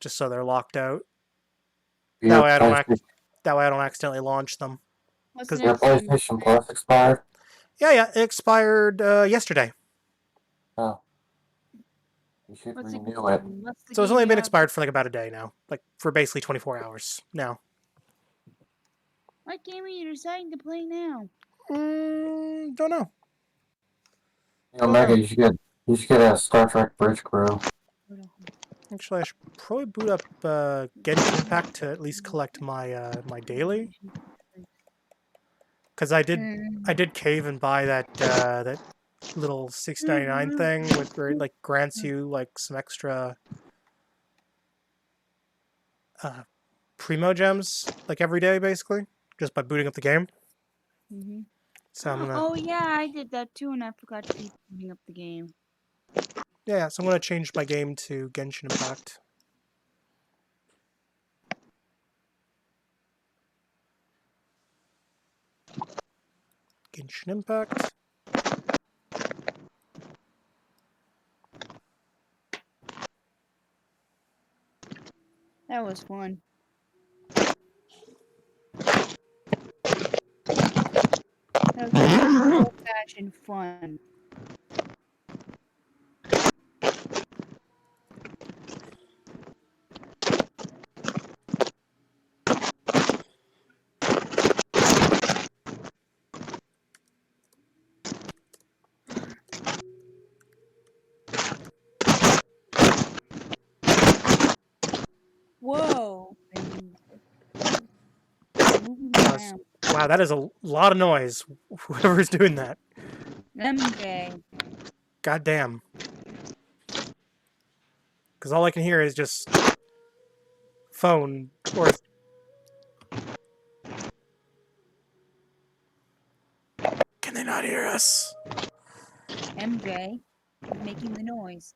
just so they're locked out. Your PlayStation, That way I don't accidentally launch them. What's the Because your next one? PlayStation Plus expired? yeah, it expired yesterday. Oh, you should What's the renew it. What's the So it's game only you been have? expired for like about a day now, like for basically 24 hours now. What game are you deciding to play now? Don't know. Omega, you should get a Star Trek Bridge Crew. Actually, I should probably boot up Genshin Impact to at least collect my my daily. Because I did cave and buy that little $6.99 thing where it like grants you like some extra primo gems like every day basically just by booting up the game. Mm-hmm. So I'm gonna Oh yeah, I did that too, and I forgot to keep booting up the game. so I'm gonna change my game to Genshin Impact. Genshin Impact. That was fun. That was old-fashioned fun. Whoa! Moving around. Wow, that is a lot of noise. Whoever's doing that. MJ. God damn. Because all I can hear is just phone or. Can they not hear us? MJ is making the noise.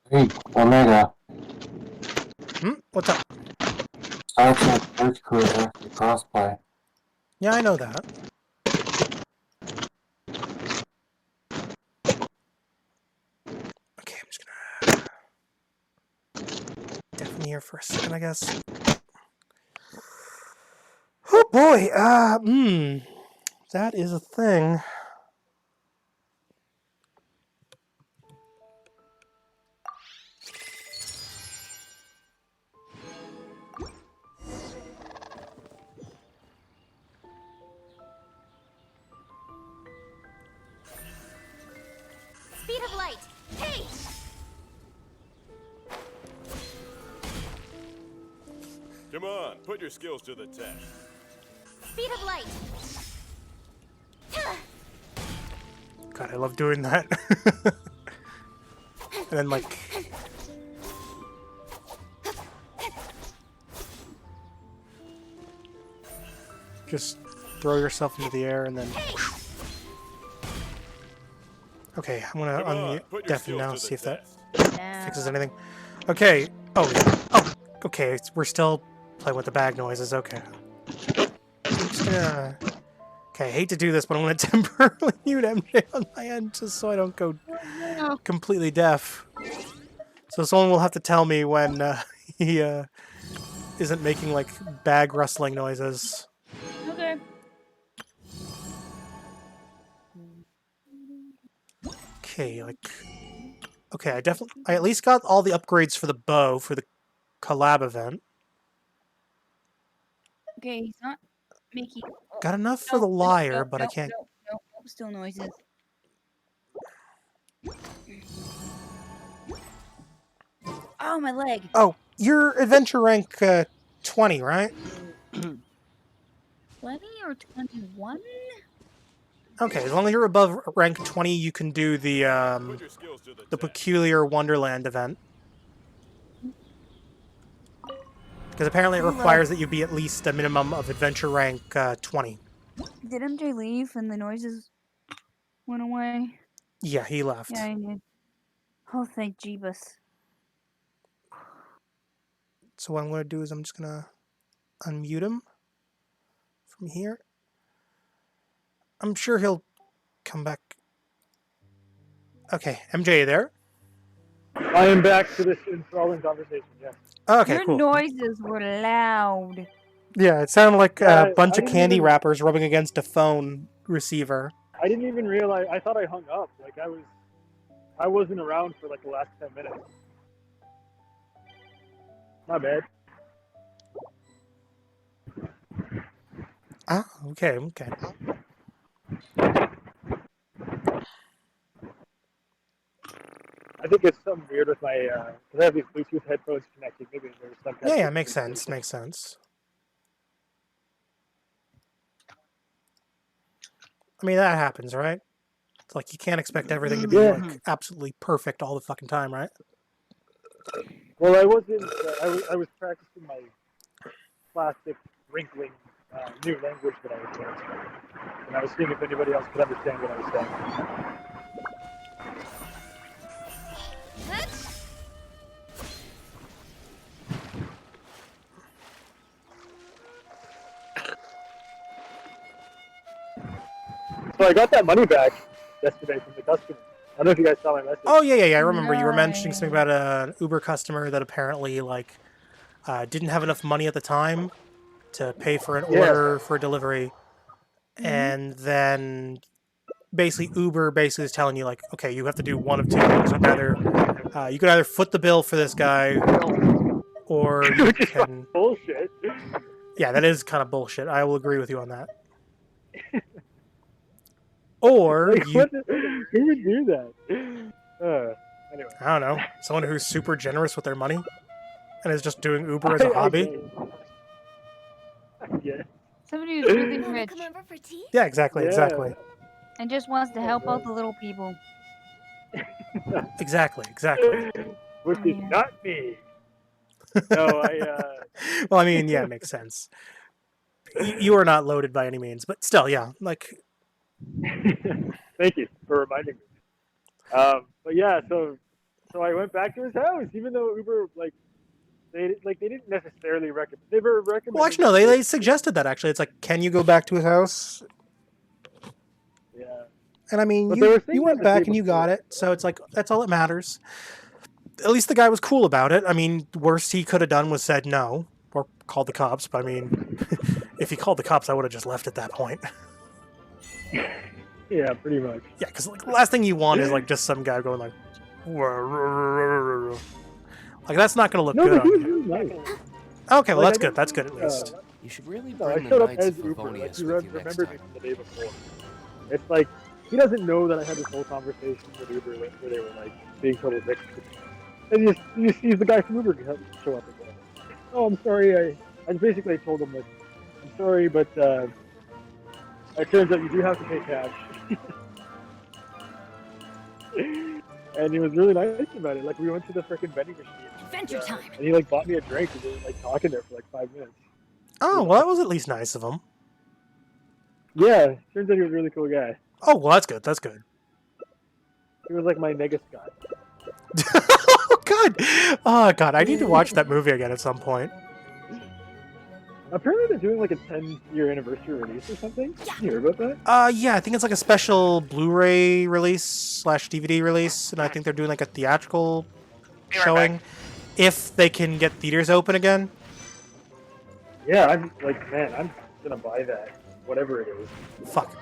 Hey, Omega, What's up? Star Trek Bridge Crew is actually crossplay. Yeah, I know that. Okay, I'm just gonna deafen here for a second, I guess. Oh boy, that is a thing. Speed of light. Hey! Come on, put your skills to the test. Speed of light. God, I love doing that. And then, like... just throw yourself into the air and then... Okay, I'm gonna unmute deafen now, see if that fixes anything. Okay. Oh, okay, we're still playing with the bag noises, okay. I'm just gonna... Okay, I hate to do this, but I'm gonna temporarily mute MJ on my end just so I don't go completely deaf. So someone will have to tell me when he isn't making like bag rustling noises. Okay. Okay, like okay, I at least got all the upgrades for the bow for the collab event. Okay, he's not making. Got enough for the lyre, but I can't. No, still noises. Oh, my leg. Oh, you're adventure rank 20, right? 20 or 21? Okay, as long as you're above rank 20, you can do the Peculiar Wonderland event. Because apparently it requires that you be at least a minimum of adventure rank 20. Did MJ leave and the noises went away? Yeah, he left. Yeah, I did. Oh, thank Jeebus. So what I'm going to do is I'm just going to unmute him from here. I'm sure he'll come back Okay, MJ, you there? I am back to this enthralling conversation, yes. Okay, Your cool. noises were loud. Yeah, it sounded like Yeah, a bunch I of didn't candy even- wrappers rubbing against a phone receiver. I didn't even realize, I thought I hung up. Like, I wasn't around for like the last 10 minutes. My bad. Ah, okay, okay. I think it's something weird with my, because I have these Bluetooth headphones connected. Maybe there's some kind Yeah, of yeah, makes communication. sense, makes sense. I mean, that happens, right? It's like you can't expect everything to be Yeah. like absolutely perfect all the fucking time, right? Well, I wasn't, I was practicing my classic wrinkling new language that I was learning. And I was seeing if anybody else could understand what I was saying. So I got that money back yesterday from the customer. I don't know if you guys saw my message. Oh yeah, yeah, yeah. I remember you were mentioning Nice. something about an Uber customer that apparently like didn't have enough money at the time to pay for an Yeah. order for a delivery, and then basically Uber basically is telling you like, okay, you have to do one of two things. You could either foot the bill for this guy, or you Which is can. bullshit. Yeah, that is kind of bullshit. I will agree with you on that. Or Like, you, who would do that? Anyway. I don't know, someone who's super generous with their money and is just doing Uber as a hobby. Yeah. Somebody who's really Wanna rich come over for tea? Yeah, exactly, Yeah. exactly, and just wants to help out the little people. exactly, exactly. Which is Yeah. not me. No, I, Well, I mean, yeah, it makes sense. You are not loaded by any means, but still, yeah, like, thank you for reminding me. But yeah, so I went back to his house, even though Uber, they didn't necessarily recommend. They were recommending. well, actually, no, they suggested that actually. It's like, can you go back to his house? Yeah. And I mean, But they were you saying went that the back day and you before. got it, so it's like that's all that matters. At least the guy was cool about it. I mean, the worst he could have done was said no or called the cops. But I mean, if he called the cops, I would have just left at that point. Yeah, pretty much. Yeah, because like the last thing you want is like just some guy going like, like that's not gonna look No, good but he on was you. really nice. Okay, well Like, that's I good. That's good didn't, at least. You should really No, I bring the showed up Knights as of Uber. Like, Favonius he with you next remembered me time. from the day before. It's like he doesn't know that I had this whole conversation with Uber where they were like being total dicks. And he just sees the guy from Uber show up again. Oh, I'm sorry. I basically told him that I'm sorry, but it turns out you do have to pay cash. And he was really nice about it. Like we went to the freaking vending machine. Adventure time. And he like bought me a drink and we were like talking there for like 5 minutes. Oh, well, that was at least nice of him. Yeah, turns out he was a really cool guy. Oh, well, that's good. That's good. He was like my nega Scott. Oh God! Oh God! I need to watch that movie again at some point. Apparently they're doing like a 10-year anniversary release or something. Did you hear about that? Yeah, I think it's like a special Blu-ray release / DVD release, and I think they're doing like a theatrical showing if they can get theaters open again. Yeah, I'm like, man, I'm gonna buy that, whatever it is. Fuck.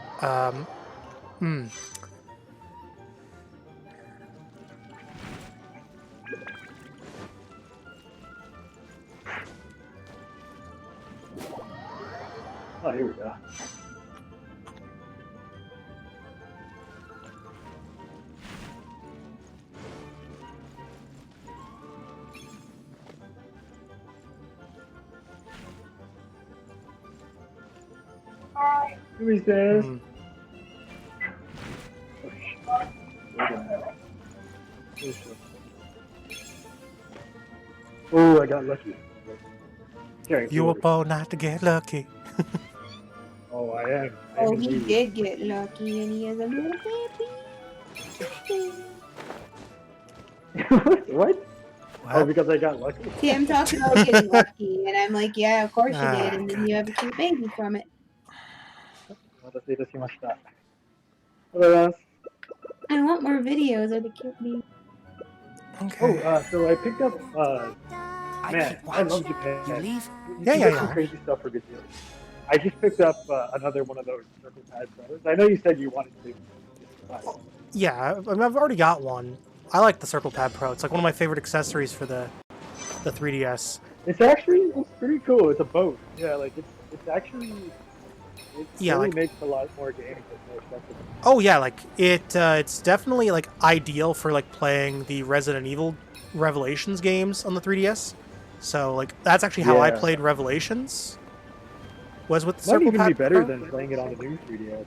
Oh, here we go. Who is this? Oh, I got lucky. Carrying You were forward. born not to get lucky. Oh, I am. Oh, he did get lucky and he has a little baby. What? Oh, because I got lucky? See, I'm talking about getting lucky, and I'm like, yeah, of course you Ah, did, and then you have a cute baby from it. お待たせいたしました。おはようございます。I want more videos of the cute baby. Okay. So I picked up, I man, keep I watch. love Japan. You leave? You Yeah, can yeah, get some yeah. crazy stuff for good deals. I just picked up another one of those circle pad pros. I know you said you wanted to buy one. Yeah, I mean, I've already got one. I like the Circle Pad Pro. It's like one of my favorite accessories for the 3DS. It's pretty cool. It's a boat. Yeah, like it's actually it Yeah, really like makes a lot more games more accessible. oh yeah, like it's definitely like ideal for like playing the Resident Evil Revelations games on the 3DS. So like that's actually how I Yeah. played Revelations. Was with the Might Circle even Pad be better Pro. than playing it on the new 3DS.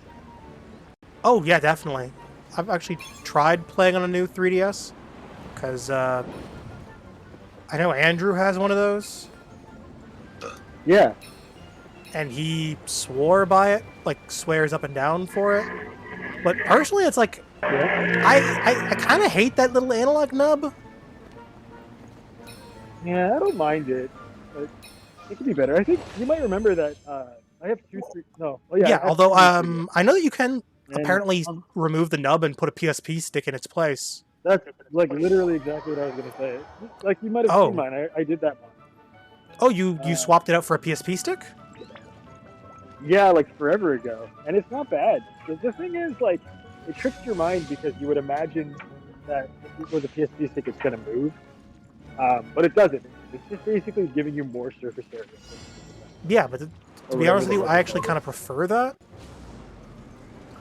Oh yeah, definitely. I've actually tried playing on a new 3DS because I know Andrew has one of those, Yeah. and he swore by it, like swears up and down for it. But personally, it's like Yeah. I kind of hate that little analog nub. Yeah, I don't mind it, but it could be better. I think you might remember that I have no. Oh yeah. Yeah, I have although two new 3DS. I know that you can And, apparently remove the nub and put a PSP stick in its place. that's like literally exactly what I was gonna say. Like you might have Oh. seen mine. I did that one. Oh, you swapped it out for a PSP stick? Yeah, like forever ago, and it's not bad. The thing is, like, it tricks your mind because you would imagine that if it was a PSP stick, it's gonna move, but it doesn't. It's just basically giving you more surface area. Yeah, but to be honest with you, I actually kind of prefer that.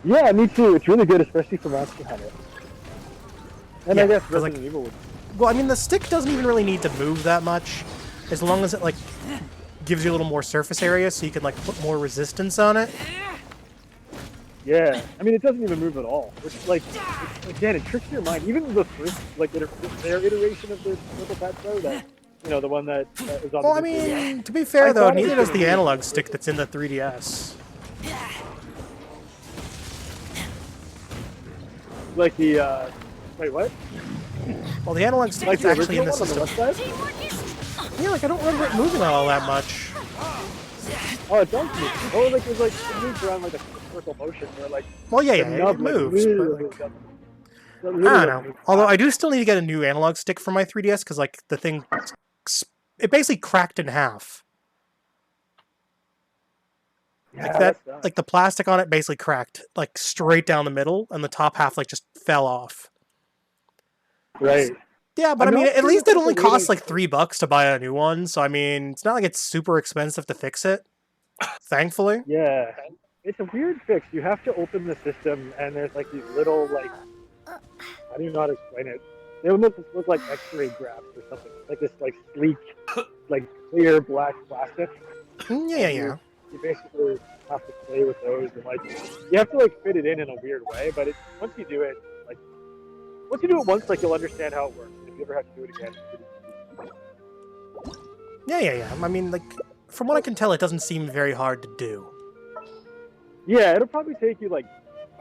Yeah, me too. It's really good, especially for Monster Hunter. And Yeah, I guess 'cause, like- Resident Evil would. Well, I mean, the stick doesn't even really need to move that much, as long as it like gives you a little more surface area, so you can like put more resistance on it. Yeah, I mean, it doesn't even move at all. Which, like, again, it tricks your mind. Even the first, like, their iteration of the Circle Pad Pro, that, you know, the one that is on Well, the I new 3DS. mean, to be fair I though, thought it was neither does gonna the be- analog stick that's in the 3DS. Like the, wait, what? Well, the analog stick Like is the actually in original the one on the system. left side? Yeah, like I don't remember it moving all that much. Oh, it does move. Oh, like, it moves around like a circle motion where, like, Well, yeah, the yeah, nub, it like, moves. But, literally like, doesn't- that I literally don't doesn't know. move. Although I do still need to get a new analog stick for my 3DS because like the thing, it basically cracked in half. Yeah, Like that, that's done. like the plastic on it basically cracked like straight down the middle, and the top half like just fell off. Right. Yeah, but I I'm mean, not at sure least if it it's only a way costs to- like $3 to buy a new one. So I mean, it's not like it's super expensive to fix it. Thankfully. Yeah. It's a weird fix. You have to open the system, and there's like these little, like, I don't even know how to explain it. They almost look like X-ray grafts or something. Like this, like, sleek, like, clear black plastic. Yeah, yeah, yeah. You basically have to play with those, and like, you have to like fit it in a weird way. But once you do it, like, once, like, you'll understand how it works. If you ever have to do it again, it's pretty easy. Yeah, yeah, yeah. I mean, like, from what I can tell, it doesn't seem very hard to do. Yeah, it'll probably take you, like,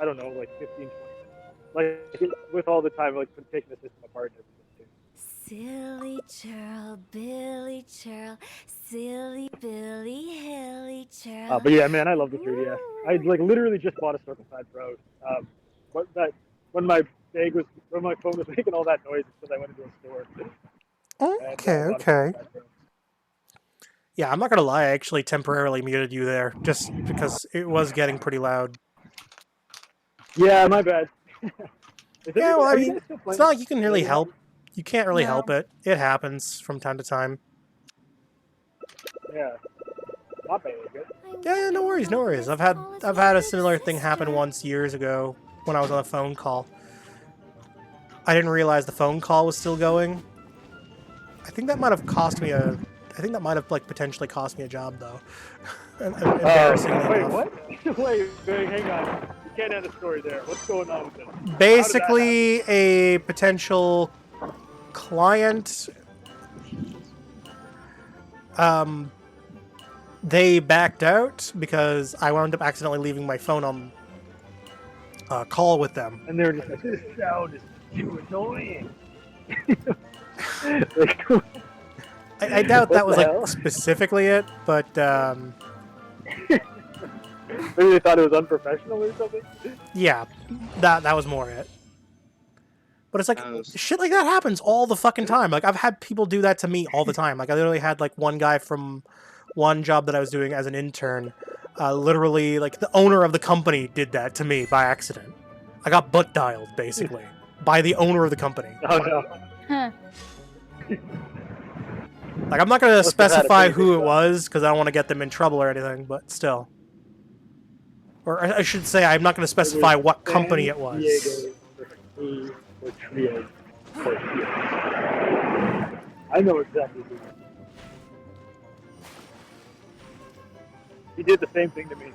I don't know, like 15, 20 minutes. Like, with all the time, like, taking the system apart and everything, too. Silly churl, Billy churl, silly Billy, hilly churl. But yeah, man, I love the 3DS. I like literally just bought a Circle Pad Pro. When my phone was making all that noise because I went into a store. Okay, And, bought a okay. Circle Pad Pro. Yeah, I'm not gonna lie, I actually temporarily muted you there, just because it was getting pretty loud. Yeah, my bad. Yeah, well, I Are you mean, guys still it's playing? not like you can really help. You can't really No. help it. It happens from time to time. Yeah. Not bad, good. Yeah, no worries, no worries. I've had a similar thing happen once years ago when I was on a phone call. I didn't realize the phone call was still going. I think that might have cost me a. I think that might have like potentially cost me a job though. Embarrassingly Wait, enough. what? wait, hang on. You can't end the story there. What's going on with this? Basically, a potential client. They backed out because I wound up accidentally leaving my phone on call with them. And they're just like, this sound is too annoying. Like, I doubt What that was the like hell? specifically it, but maybe they thought it was unprofessional or something. yeah, that was more it. But it's like, Oh, shit like that happens all the fucking time. Like, I've had people do that to me all the time. Like, I literally had, like, one guy from one job that I was doing as an intern. Literally, like, the owner of the company did that to me by accident. I got butt dialed, basically, by the owner of the company. Oh no. Huh. Like, I'm not going to Must have had a specify pretty who big it job. was, because I don't want to get them in trouble or anything, but still. Or I should say, I'm not going to specify what company it was. I know exactly who. He did the same thing to me.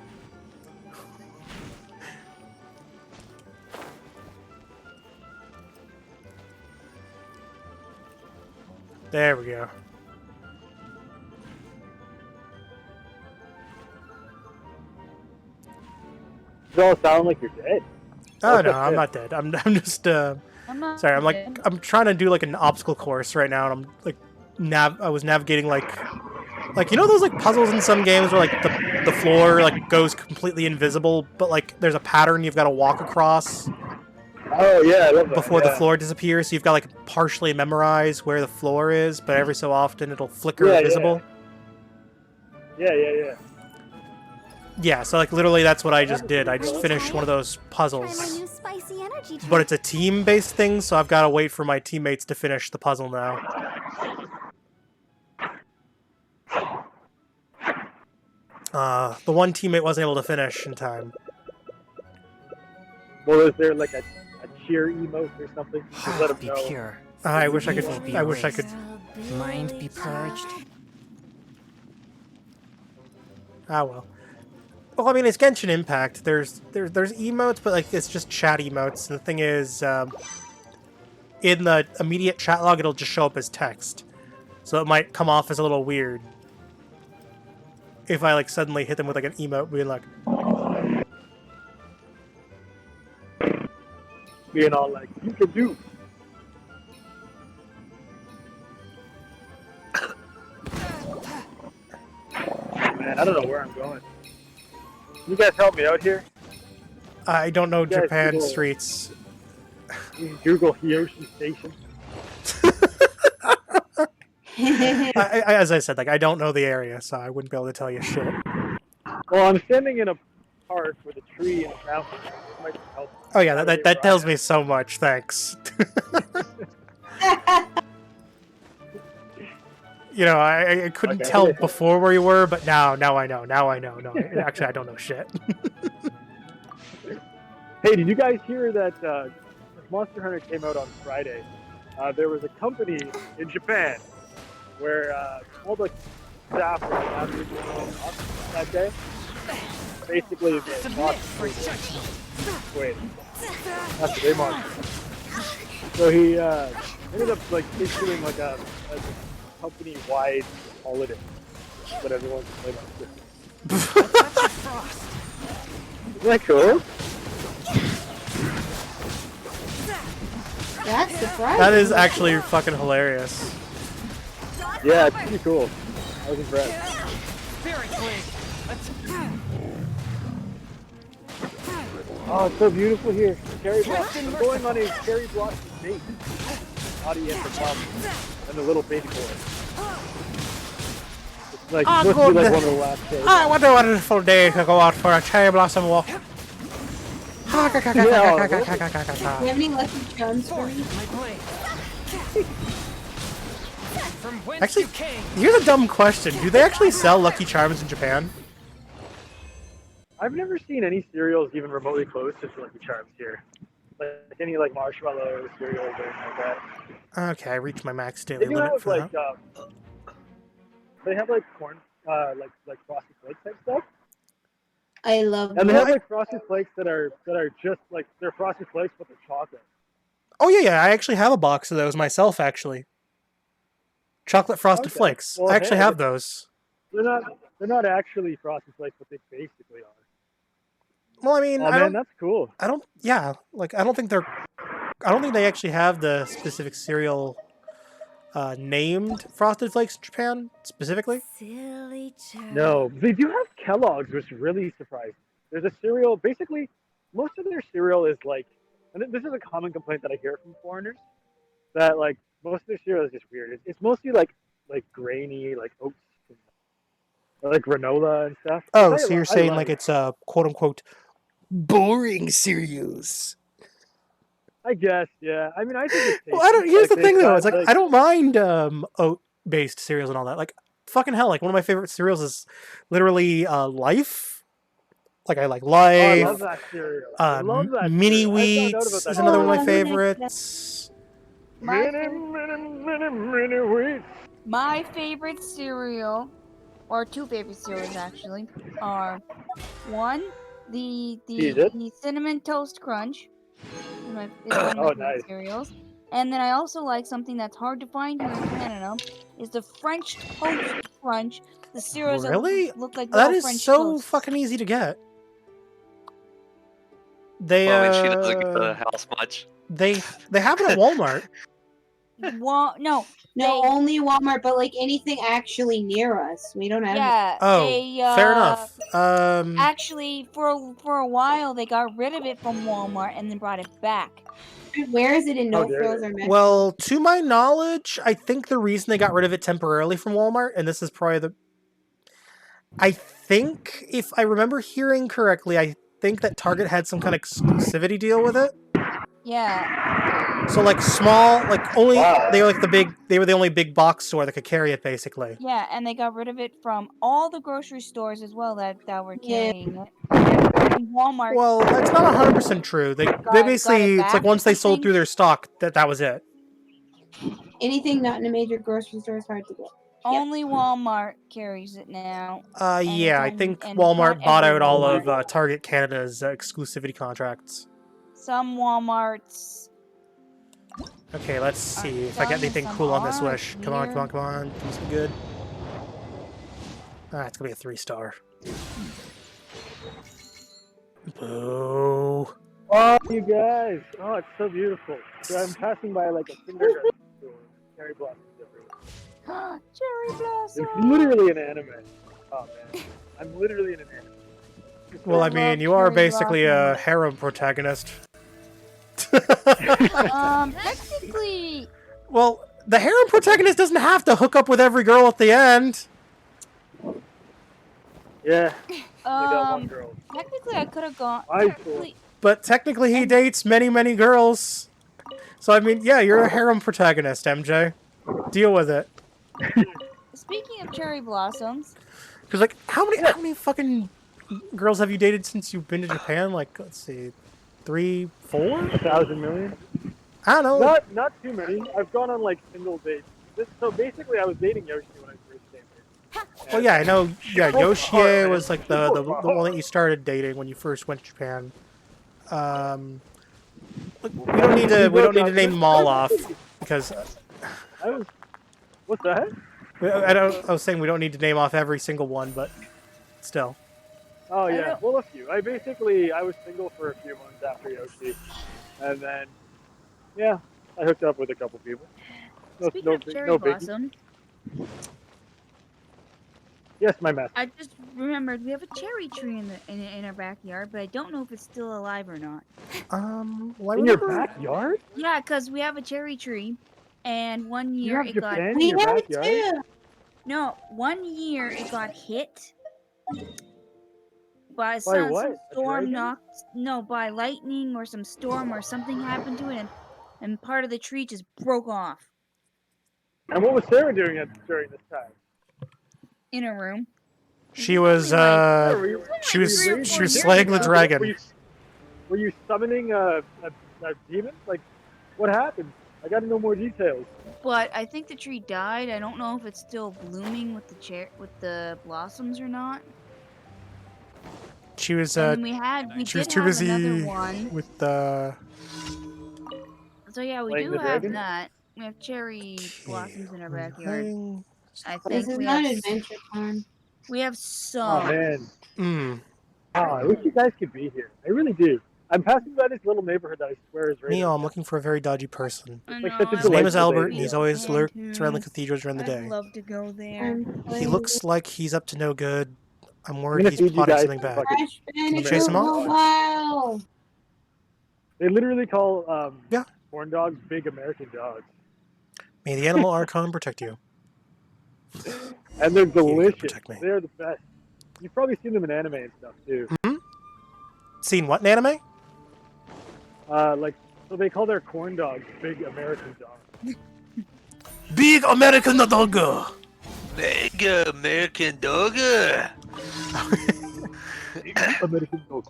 There we go. You all sound like you're dead. Oh no, I'm not dead. I'm just I'm not sorry. I'm like dead. I'm trying to do like an obstacle course right now, and I'm like I was navigating like you know those like puzzles in some games where like the floor like goes completely invisible, but like there's a pattern you've got to walk across Oh yeah, I love that. before the yeah. floor disappears. So you've got like partially memorize where the floor is, but every so often it'll flicker Yeah, visible. Yeah. Yeah, so like literally that's what I just did. I just finished one of those Try my puzzles. new spicy energy drink. But it's a team-based thing, so I've got to wait for my teammates to finish the puzzle now. The one teammate wasn't able to finish in time. Well, is there like a cheer emote or something? Just let him Be know. pure. I wish I could. I wish I could. Mind be purged. Ah well. Well, I mean, it's Genshin Impact. There's emotes, but like it's just chat emotes. And the thing is, in the immediate chat log, it'll just show up as text, so it might come off as a little weird if I like suddenly hit them with like an emote, being like, Being all like, you can do. Man, I don't know where I'm going. You guys help me out here? I don't know guys Japan Google- streets. You can Google Hiyoshi Station. As I said, like I don't know the area, so I wouldn't be able to tell you shit. Well, I'm standing in a park with a tree and a fountain. This might help. Oh yeah, that tells me so much. Thanks. You know, I couldn't Okay. tell before where you were, but now I know. Now I know. No, actually, I don't know shit. Hey, did you guys hear that Monster Hunter came out on Friday? There was a company in Japan where all the staff were like absolutely off that day. Basically, the wait, that's the day monster. So he ended up like issuing like a company-wide holiday, but everyone can play on Christmas. Isn't that cool? That's surprising. That is actually fucking hilarious. Yeah, it's pretty cool. I was impressed. Oh, it's so beautiful here. Cherry blossom. I'm going on a cherry blossom date. Audience and mom and the little baby boy. It's like Oh, supposed to be like goodness. one of the last days. Ah, what a wonderful day to go out for a cherry blossom walk. Do you have any lucky charms for me? Actually, here's a dumb question. Do they actually sell Lucky Charms in Japan? I've never seen any cereals even remotely close to Lucky Charms here. Like any like marshmallow cereals or anything like that. Okay, I reached my max They daily do limit have for like that. they have like corn like frosted flakes type stuff. I love And they have like frosted flakes that are just like they're frosted flakes but they're chocolate. Oh yeah, I actually have a box of those myself. Actually, chocolate frosted Okay. flakes. Well, I actually hey, have those. They're not actually frosted flakes, but they basically are. Well, I mean, Oh man, that's cool. I don't. Yeah, like I don't think they actually have the specific cereal named Frosted Flakes in Japan specifically. Silly child. No, they do have Kellogg's, which really surprised me. There's a cereal. Basically, most of their cereal is like and this is a common complaint that I hear from foreigners, that like most of their cereal is just weird. It's mostly like grainy, like oats, or like granola and stuff. Oh, Which so you're I saying love. like it's quote unquote boring cereals? I guess, yeah. I mean, I think it's tasty. Well, I don't. Here's Like, the thing, they've though. got, It's like I don't mind oat-based cereals and all that. Like, fucking hell, like one of my favorite cereals is literally Life. Like I like Oh, I Life. love that cereal. I love that Mini cereal. I found out about Wheats that is another one of my Oh, favorites. mini wheat. My favorite cereal, or two favorite cereals actually, are one, the Cheez-It. cinnamon toast crunch. Is one of my Oh, favorite nice. cereals. And then I also like something that's hard to find here in Canada, is the French toast crunch. The cereals Really? that look like That little is French so toasts. fucking easy to get. They Well, I mean, she doesn't get the house much. they have it at Walmart. No, No, only Walmart, but like anything actually near us. We don't have. yeah, Oh, they fair enough. actually for a while they got rid of it from Walmart and then brought it back. Where is it in How No dare Frills they. or Metro? Well, to my knowledge, I think the reason they got rid of it temporarily from Walmart, and this is probably the... I think, if I remember hearing correctly, I think that Target had some kind of exclusivity deal with it. Yeah. So, like, small, like, only... Wow. They were the only big box store that could carry it, basically. Yeah, and they got rid of it from all the grocery stores as well that were Yeah. carrying it. And Walmart. Well, that's not 100% true. They basically... it It's like back once or they sold something? through their stock, that was it. Anything not in a major grocery store is hard to get. Only Walmart carries it now. And Yeah, I it's think and Walmart not bought every out all of Walmart. Target Canada's exclusivity contracts. Some Walmarts. Okay, let's see if I get some, anything some cool on this are, wish. Come on, here. come on, come on. Give me some good. Ah, it's gonna be a 3-star. Boo. Oh, you guys! Oh, it's so beautiful. So I'm passing by like a kindergarten store. Cherry blossoms everywhere. Cherry blossom. It's literally an anime. Oh man, I'm literally in an anime. Well, I love mean, you are cherry basically a blossoms. harem protagonist. Technically. Well, the harem protagonist doesn't have to hook up with every girl at the end. Yeah, I got one girl. Technically, I could have gone. I technically- But technically, he dates many, many girls. So, I mean, yeah, you're a harem protagonist, MJ. Deal with it. Speaking of cherry blossoms, Because, like, how many fucking girls have you dated since you've been to Japan? Like, let's see, 3, 4? 1,000 million? I don't know. Not too many. I've gone on like single dates. So basically, I was dating Yoshi when I first came here. Well, yeah, I know. Yeah, Yoshie man. was like the one that you started dating when you first went to Japan. Look, we don't need to name them all off because I was. What's that? I was saying we don't need to name off every single one, but still. Oh I yeah, don't- well a few. I was single for a few months after Yoshi, and then yeah, I hooked up with a couple people. speaking of cherry biggie. blossom, Yes, my master. I just remembered we have a cherry tree in our backyard, but I don't know if it's still alive or not. Well, I In your remember- backyard? Yeah, because we have a cherry tree, and one You year have it Japan got in We your have it backyard? too. no. One year it got hit by what? some A storm dragon? by lightning or some storm or something happened to it, and part of the tree just broke off And what was Sarah doing during this time? in a room. She was Sarah, were you- she were was you raising she was a slaying the dragon. Were you summoning a demon? Like, what happened? I got to know more details. But I think the tree died. I don't know if it's still blooming with the blossoms or not. She was And we she was did too have busy another one. with the. So yeah, we Playing do the have dragon? that. We have cherry blossoms in our backyard. Thing. I This think is we not have Adventure Time. we have Oh some. man. I Mm. wish you guys could be here. I really do. I'm passing by this little neighborhood that I swear is right. Neil, I'm looking for a very dodgy person. I like know, such a I His name would is delightful Albert, lady. and he's always Japan lurks around the too. cathedrals during the I'd day. love to go there. He looks like he's up to no good. I'm I'm worried gonna he's feed you plotting guys something some bad. fucking- Crash you chase him off? Wow. They literally call Yeah. corn dogs big American dogs, May the animal archon protect you. and they're You can delicious. protect me. They're the best. You've probably seen them in anime and stuff too. Hmm? Seen what in anime? Like, so they call their corn dogs big American dogs. Big American dog. Mega American Dogger. American dogs.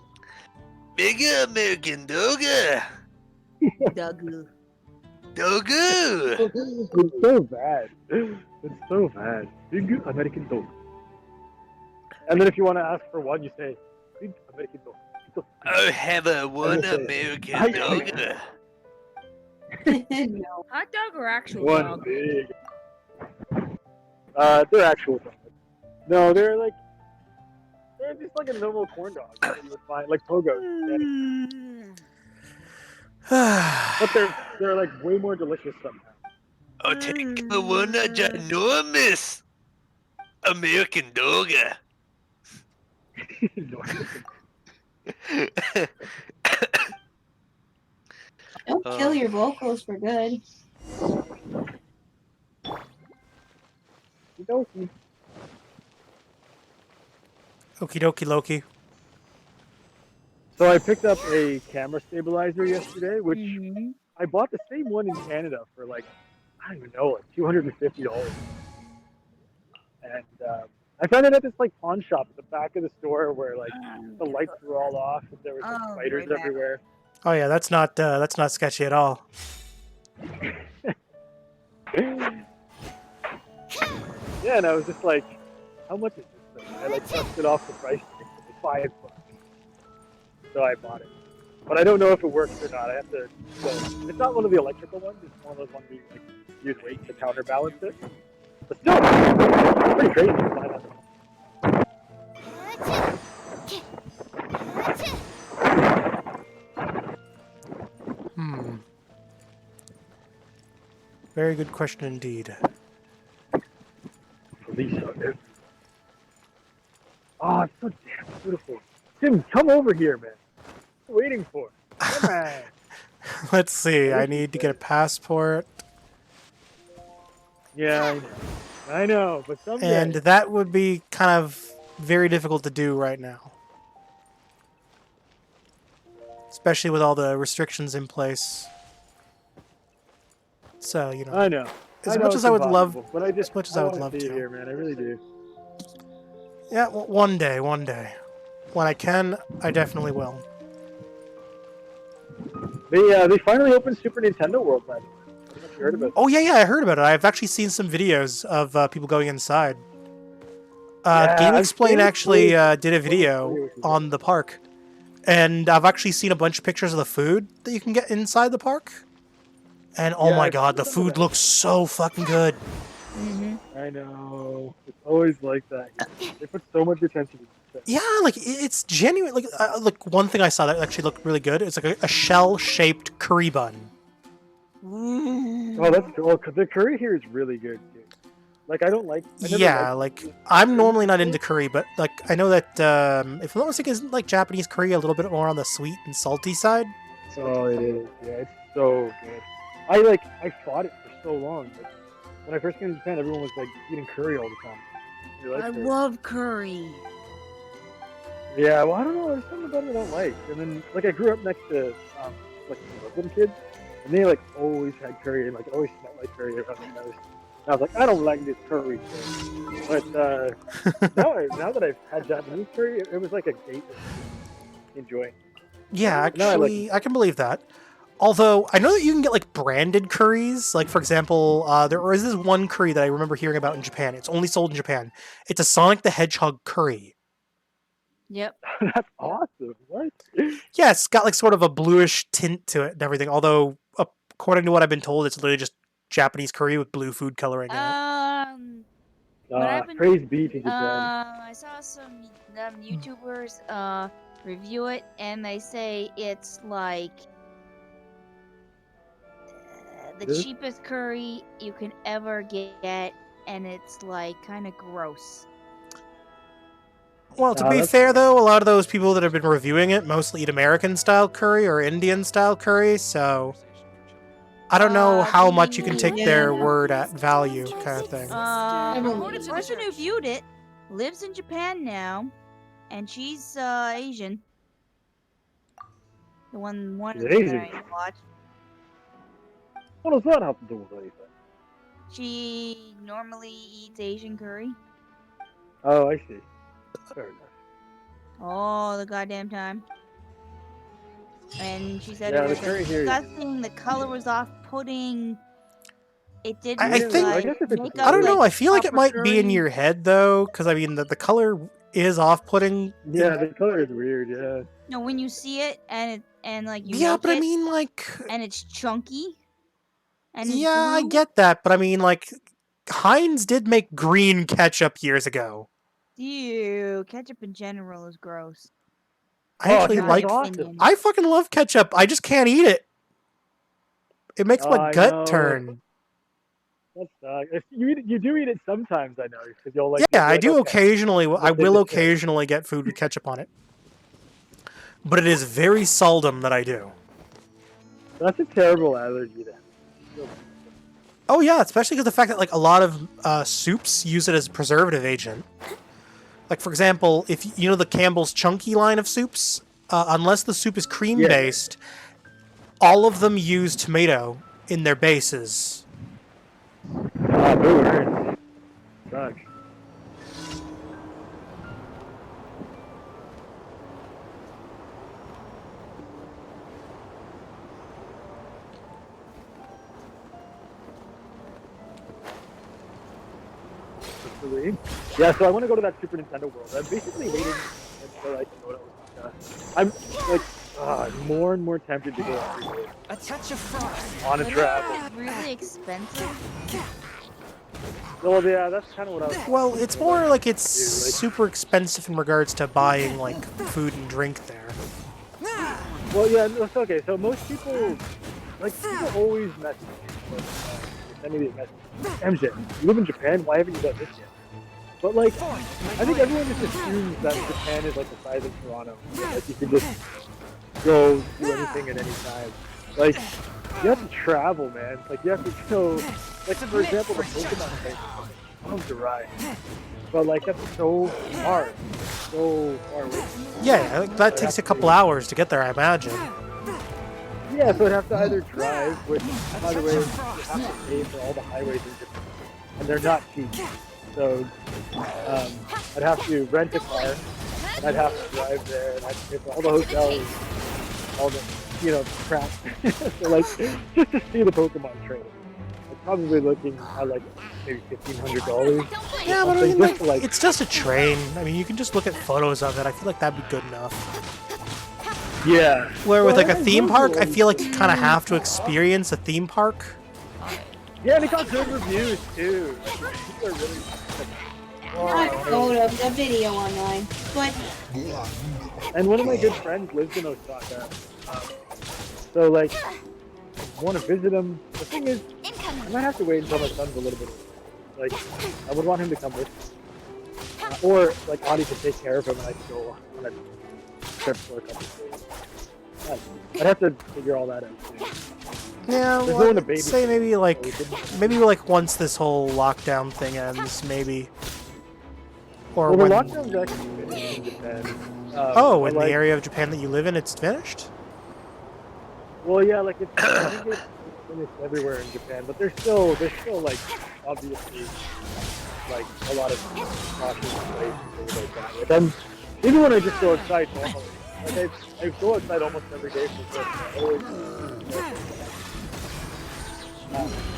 Mega American Dogger. Dogu. Dogu. It's so bad. It's so bad. Big American dog. And then if you want to ask for one, you say big American dog. I have a one say, American Dogger. No. Hot dog or actual One dog? big. They're actual dogs. No, they're just like a normal corn dog that you would find, like pogos. But they're like way more delicious somehow. I'll take the one ginormous American Dogger. Don't kill your vocals for good. Okie Okie dokie Loki. So I picked up a camera stabilizer yesterday, which Mhm. I bought the same one in Canada for like, I don't even know, like $250. And I found it at this like pawn shop at the back of the store where like the lights were all off and there were like, Oh, spiders right back. everywhere. Oh yeah, that's not sketchy at all. Yeah, and I was just like, how much is this thing? I like dusted off the price tag for like $5. So I bought it. But I don't know if it works or not. I have to. So it's not one of the electrical ones. It's one of those ones where you like use weight to counterbalance it. But still, it's pretty crazy to find out. Very good question indeed. Police are there. Oh, it's so damn beautiful. Tim, come over here, man. What are you waiting for? Come on. Let's see. I need to get a passport, Yeah, I know, but someday. and that would be kind of very difficult to do right now, especially with all the restrictions in place. So you know, I know. as know much it's as I would love, impossible, but I just, as much as I would wanna love see it to. here, man. I really do. Yeah, well, one day, when I can, I definitely will. They finally opened Super Nintendo World last year. I don't know if you heard about it. Oh yeah, I heard about it. I've actually seen some videos of people going inside. Yeah, Game I've Explain seen it actually too. did a video on the park, and I've actually seen a bunch of pictures of the food that you can get inside the park. And oh Yeah, my I've god, the seen some of food that. looks so fucking good. I know. It's always like that. They put so much attention into it. Yeah, like it's genuine. Like one thing I saw that actually looked really good. It's like a shell-shaped curry bun. Oh, that's cool. Cause the curry here is really good too. Like I don't like. I never Yeah, liked like I'm normally not into curry, but like I know that if I'm not mistaken, isn't like Japanese curry a little bit more on the sweet and salty side? Oh, it is. Yeah, it's so good. I fought it for so long. Like, when I first came to Japan, everyone was like eating curry all the time. You like I curry? love curry. Yeah, well, I don't know. There's something about it I don't like. And then, like, I grew up next to like Muslim kids, and they like always had curry and like always smelled like curry around the house. And I was like, I don't like this curry thing. But now that I've had Japanese curry, it was like a gateway to enjoying. Yeah, No, I like actually, I can believe that. Although I know that you can get like branded curries. Like for example, there is this one curry that I remember hearing about in Japan. It's only sold in Japan. It's a Sonic the Hedgehog curry. Yep. That's awesome. What? Yeah, it's got like sort of a bluish tint to it and everything. Although, according to what I've been told, it's literally just Japanese curry with blue food coloring in it. What happened? Praise be to Japan. I saw some YouTubers review it, and they say it's like the Really? cheapest curry you can ever get, and it's like kind of gross. Well, to be fair, though, a lot of those people that have been reviewing it mostly eat American-style curry or Indian-style curry, so I don't know how much you can take their word at value, kind of thing. The person who viewed it lives in Japan now, and she's Asian. The one of the Asian? that I watched. What does that have to do with anything? She normally eats Asian curry. Oh, I see. Fair enough. All the goddamn time. And she said Yeah, it the was curry here- disgusting, the color was off-putting. It didn't I think- I guess if it's make a up, I don't know, like, I feel like it proper might be in curry. your head, though, because, I mean, the color is off-putting. Yeah, the color is weird, yeah. No, when you see it and like you Yeah, make but I it, mean, like... and it's chunky. And it's Yeah, I blue. get that, but I mean, like, Heinz did make green ketchup years ago. Ew, ketchup in general is gross. I actually ketchup's like... awesome. I fucking love ketchup, I just can't eat it. It makes Oh, my I gut know. turn. That sucks. If you do eat it sometimes, I know, because you'll like. Yeah, you'll be I like, do okay. occasionally, I take will the chip. occasionally get food with ketchup on it. But it is very seldom that I do. That's a terrible allergy to have. Oh yeah, especially because the fact that like a lot of soups use it as a preservative agent. Like for example, if you know the Campbell's Chunky line of soups, unless the soup is cream based, all of them use tomato in their bases. Ah, boo, sucks. Yeah, so I want to go to that Super Nintendo World. I'm basically waiting until I can go to Osaka. I'm more and more tempted to go every day. A touch of frost. On a travel. It's really expensive. Well, yeah, that's kind of what I was. Well, it's more like it's super expensive in regards to buying like food and drink there. Well, yeah, no, it's okay. So most people, like, people always message me. Send me these messages. MJ, you live in Japan? Why haven't you done this yet? But like, I think everyone just assumes that Japan is like the size of Toronto. Like you can just go do anything at any time. Like, you have to travel, man. Like you have to go. Like for example, the Pokemon thing. Sounds dry, but like that's so hard, so far away. Yeah, like, that takes a couple hours to get there, I imagine. Yeah, so I'd have to either drive, which, by the way, you have to pay for all the highways in Japan, and they're not cheap. So I'd have to rent a car, and I'd have to drive there, and I'd pay for all the hotels, all the, crap. So, like, just to see the Pokemon train. I'm probably looking at, like, maybe $1,500. Yeah, but I mean, just like, it's just a train. I mean, you can just look at photos of it. I feel like that'd be good enough. Yeah. Where with Well, like a I theme do park, I like- feel like you kind of have to experience a theme park. Yeah, and it got good reviews, too. Like, people are really... Not photos, a video online. But And one of my good friends lives in Osaka. So, like, I want to visit him. The thing is, I might have to wait until my son's a little bit older. Like, I would want him to come with me. Or, like, Audie could take care of him and I could go on a trip for a couple of days. I'd have to figure all that out, too. Yeah, There's well, no one to I'd baby say sit. maybe like once this whole lockdown thing ends, maybe. Or Well, the when... lockdown's actually finished in Japan. Oh, in like, the area of Japan that you live in, it's finished? Well, yeah, like it's, I think it's finished everywhere in Japan, but there's still like obviously like a lot of caution in place and things like that. Like even when I just go outside normally, like I go outside almost every day for work. I always,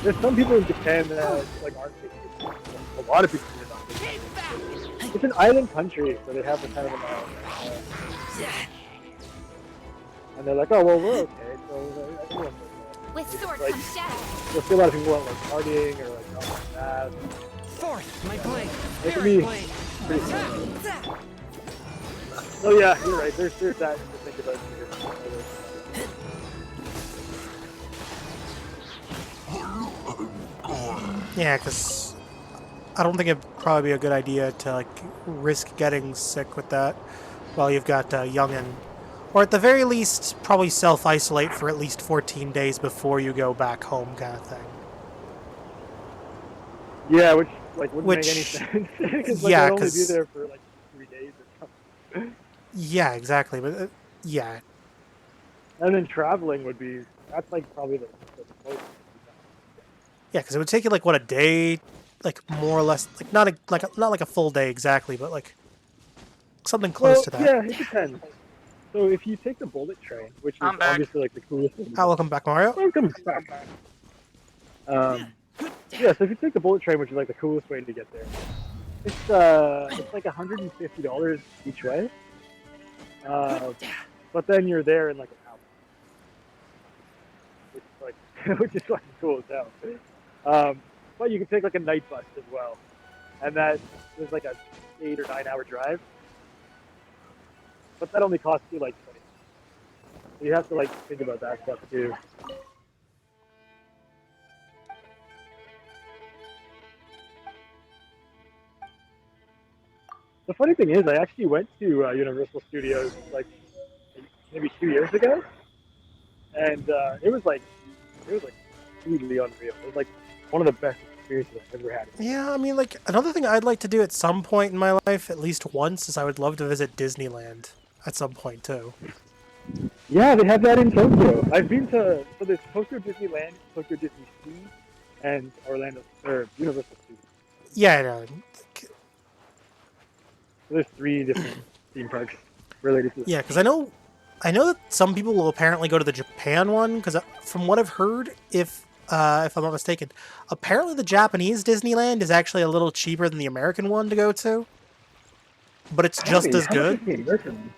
there's some people in Japan that like aren't taking it. A lot of people are not taking it. It's an island country, so they have the kind of and they're like, oh well, we're okay. So everyone's okay. With sword like, comes shadow. you'll see a lot of people out like partying or like not like that. Fourth, my blade. It can be pretty fun. Oh yeah, you're right. There's that to think about here. Yeah, because I don't think it'd probably be a good idea to like risk getting sick with that while you've got youngin. Or at the very least, probably self-isolate for at least 14 days before you go back home, kind of thing. Yeah, which like wouldn't make any Which, sense because like yeah, I'd only be because there for like 3 days or something. yeah, exactly. But yeah, And then traveling would be that's like probably the most. yeah, because it would take you like what, a day, like more or less, like not like a full day exactly, but like something close Well, to that. yeah, it depends. So if you take the bullet train, which is I'm back. obviously like the coolest thing. Ah, welcome back, Mario. Welcome back. Yeah, so if you take the bullet train, which is like the coolest way to get there, it's like $150 each way. But then you're there in like an hour, which is like which is fucking cool as hell. But you can take like a night bus as well, and that is like a 8 or 9 hour drive. But that only costs you like 20. So you have to like think about that stuff too. The funny thing is, I actually went to Universal Studios like maybe 2 years ago, and it was like completely unreal. It was like one of the best experiences I've ever had. Yeah, I mean, like another thing I'd like to do at some point in my life, at least once, is I would love to visit Disneyland at some point too. Yeah, they have that in Tokyo. I've been to there's Tokyo Disneyland, Tokyo Disney Sea, and Orlando or Universal Studios. Yeah, I know. So there's 3 different theme parks related to. Yeah, because I know that some people will apparently go to the Japan one. Because from what I've heard, if I'm not mistaken, apparently the Japanese Disneyland is actually a little cheaper than the American one to go to, but it's just as good. The American one?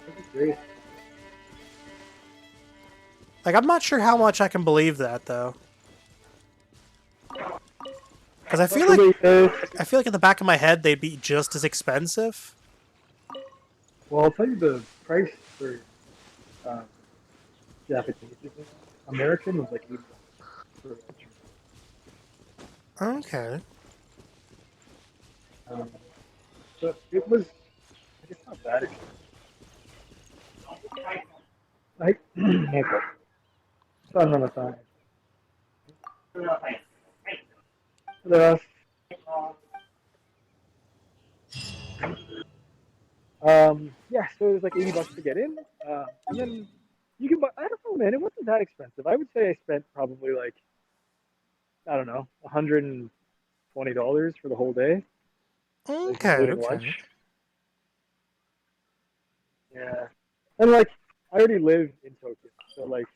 That's great. Like, I'm not sure how much I can believe that though, because I feel like in the back of my head they'd be just as expensive. Well, I'll tell you the price for Japanese Disneyland. American was like $80 for a Okay. So it was. It's not that expensive. Like, okay. Stanno la time. Yeah, so it was like $80 to get in, and then you can buy. I don't know, man. It wasn't that expensive. I would say I spent probably like, I don't know, $120 for the whole day, Okay. including Okay. lunch. Yeah, and like I already live in Tokyo, so like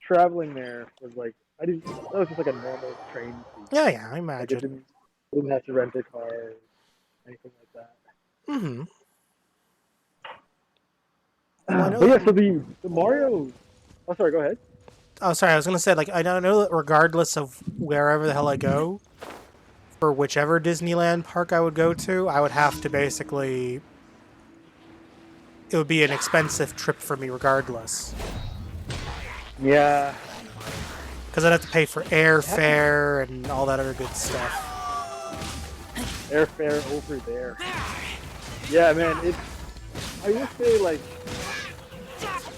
traveling there was like that was just like a normal train fee. Yeah, yeah, I Like, imagine. didn't have to rent a car or anything like that. Mm-hmm. But yeah, so the Mario. Oh, sorry. Go ahead. Oh, sorry. I was gonna say, like, I know that regardless of wherever the hell I go, for whichever Disneyland park I would go to, I would have to basically. It would be an expensive trip for me, regardless, Yeah. because I'd have to pay for airfare and all that other good stuff. Airfare over there. Yeah, man. I will say like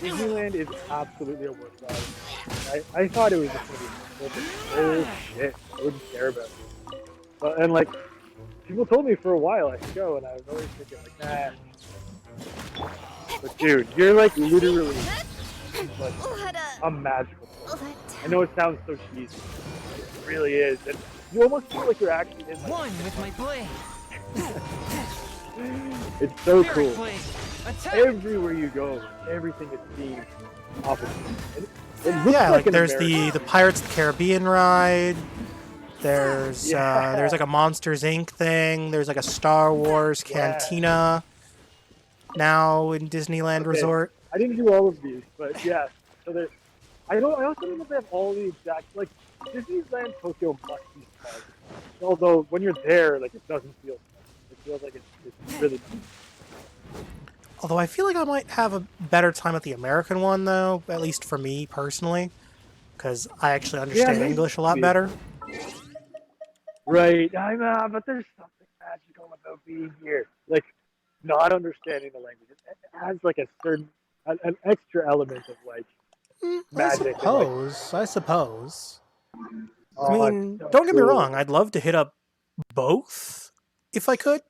Disneyland is absolutely a worthwhile. I thought it was just gonna be bullshit. I wouldn't care about it. But and like people told me for a while I should go, and I was always thinking like, nah. But dude, you're like literally like a magical place. I know it sounds so cheesy. It really is. And you almost feel like you're actually in like One with my blade. it's so Spirit cool. blade. Attack. Everywhere you go, everything is themed opposite. It looks Yeah, like an there's American. the Pirates of the Caribbean ride. There's Yeah. there's like a Monsters Inc. thing. There's like a Star Wars Yeah. cantina now in Disneyland Okay. Resort. I didn't do all of these, but yeah. So there, I also don't know if they have all the exact like Disneyland Tokyo must be small. Although when you're there, like it doesn't feel small. It feels like it's really. Although I feel like I might have a better time at the American one, though, at least for me personally, because I actually understand maybe. English a lot better. Right. I know, but there's something magical about being here. Like, not understanding the language. It has like a certain, an extra element of like I magic and like, suppose. I suppose. I oh, it's mean, so don't get me cool. wrong. I'd love to hit up both if I could,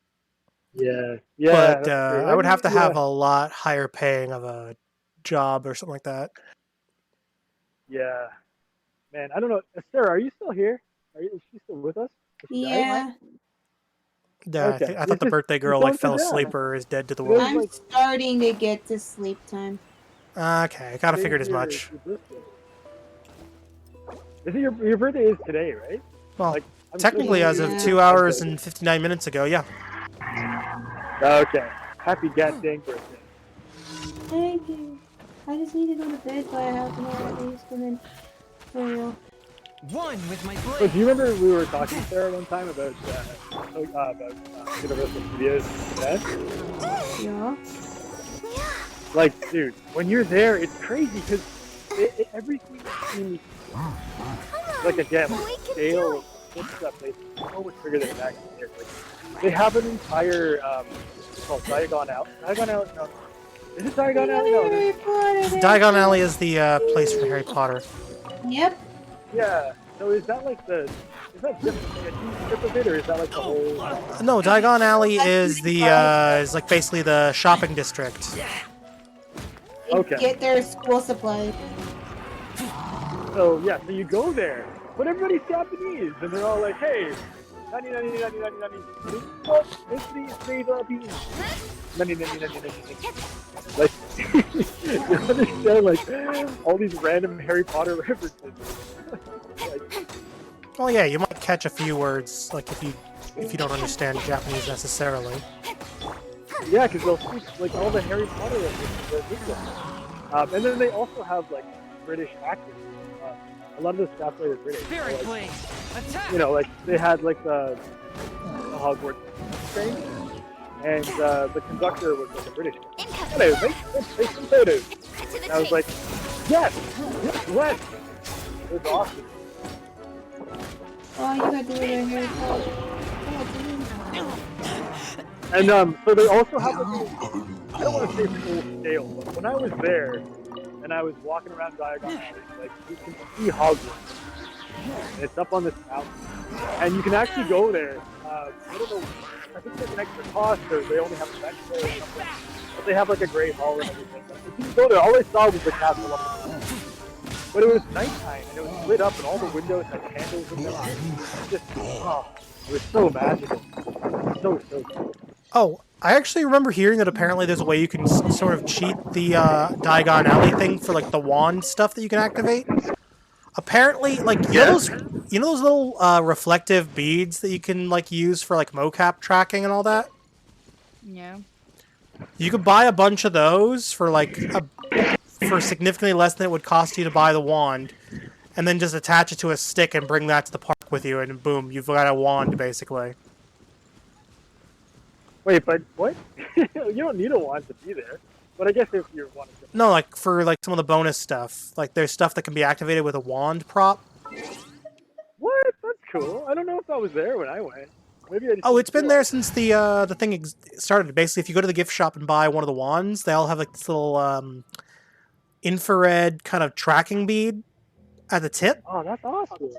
Yeah, yeah, but that's true. I would have to have Yeah, a lot higher paying of a job or something like that. yeah. Man, I don't know. Sarah, are you still here? Is she still with us? Is she died? Yeah, Yeah, Okay. I thought the birthday girl like fell asleep or is dead to the It was world. I'm like, starting to get to sleep time. Okay, I kind of today's figured as your much. birthday. Is it your birthday is today, right? Well, Like, I'm technically, as of Yeah. 2 hours and 59 minutes ago, yeah. Okay. Happy goddamn birthday. Thank you. I just need to go to bed by half an hour at least, and then for real. One with my So blade. do you remember we were talking, Sarah, one time about Universal Studios? Yeah. Like, dude, when you're there, it's crazy because everything seems like a damn scale. What's that place? So much bigger than it actually is. Like, they have an entire it's called Diagon Alley. Diagon Alley? No. Is it Diagon Alley? No. Harry Potter. Diagon Alley is the place from Harry Potter. Yep. Yeah. So is that like the? Is that just like a huge strip of it, or is that like the whole? No, Diagon Alley is the is like basically the shopping district. Okay. Get their school supplies. So yeah, so you go there, but everybody's Japanese, and they're all like, "Hey, nani nani nani nani nani, what? Please say the beans. Nani nani nani nani nani." Like, you understand like all these random Harry Potter references. Like, Well, yeah, you might catch a few words like if you don't understand Japanese necessarily. yeah, because they'll speak like all the Harry Potter references. And then they also have like British actors. A lot of the staff there were British. Spirit So, blade. Attack. you know, like they had like the Hogwarts train, and the conductor was like a British guy. Hello, mate. Let's take some photos. And I was like, yes, yes. It was awesome. Oh, you got to do it Harry Potter. And so they also have like, I don't want to say full scale, but when I was there and I was walking around Diagon, like you can see Hogwarts. And it's up on this mountain, and you can actually go there. I don't know. I think there's an extra cost, or they only have a bench there or something. But they have like a great hall and everything. But if you go there, all I saw was the castle up on the mountain. But it was nighttime, and it was lit up, and all the windows had candles in them. It was so magical. So cool. Oh, I actually remember hearing that apparently there's a way you can sort of cheat the Diagon Alley thing for like the wand stuff that you can activate. Apparently, like you know those little reflective beads that you can like use for like mocap tracking and all that. Yeah. You could buy a bunch of those for like for significantly less than it would cost you to buy the wand, and then just attach it to a stick and bring that to the park with you, and boom, you've got a wand basically. Wait, but what? You don't need a wand to be there. But I guess if you're wanting to... No, like for like some of the bonus stuff, like there's stuff that can be activated with a wand prop. What? That's cool. I don't know if that was there when I went. Maybe I just Oh, it's didn't been feel there since the thing started. Basically, if you go to the gift shop and buy one of the wands, they all have like this little infrared kind of tracking bead at the tip. Oh, that's awesome.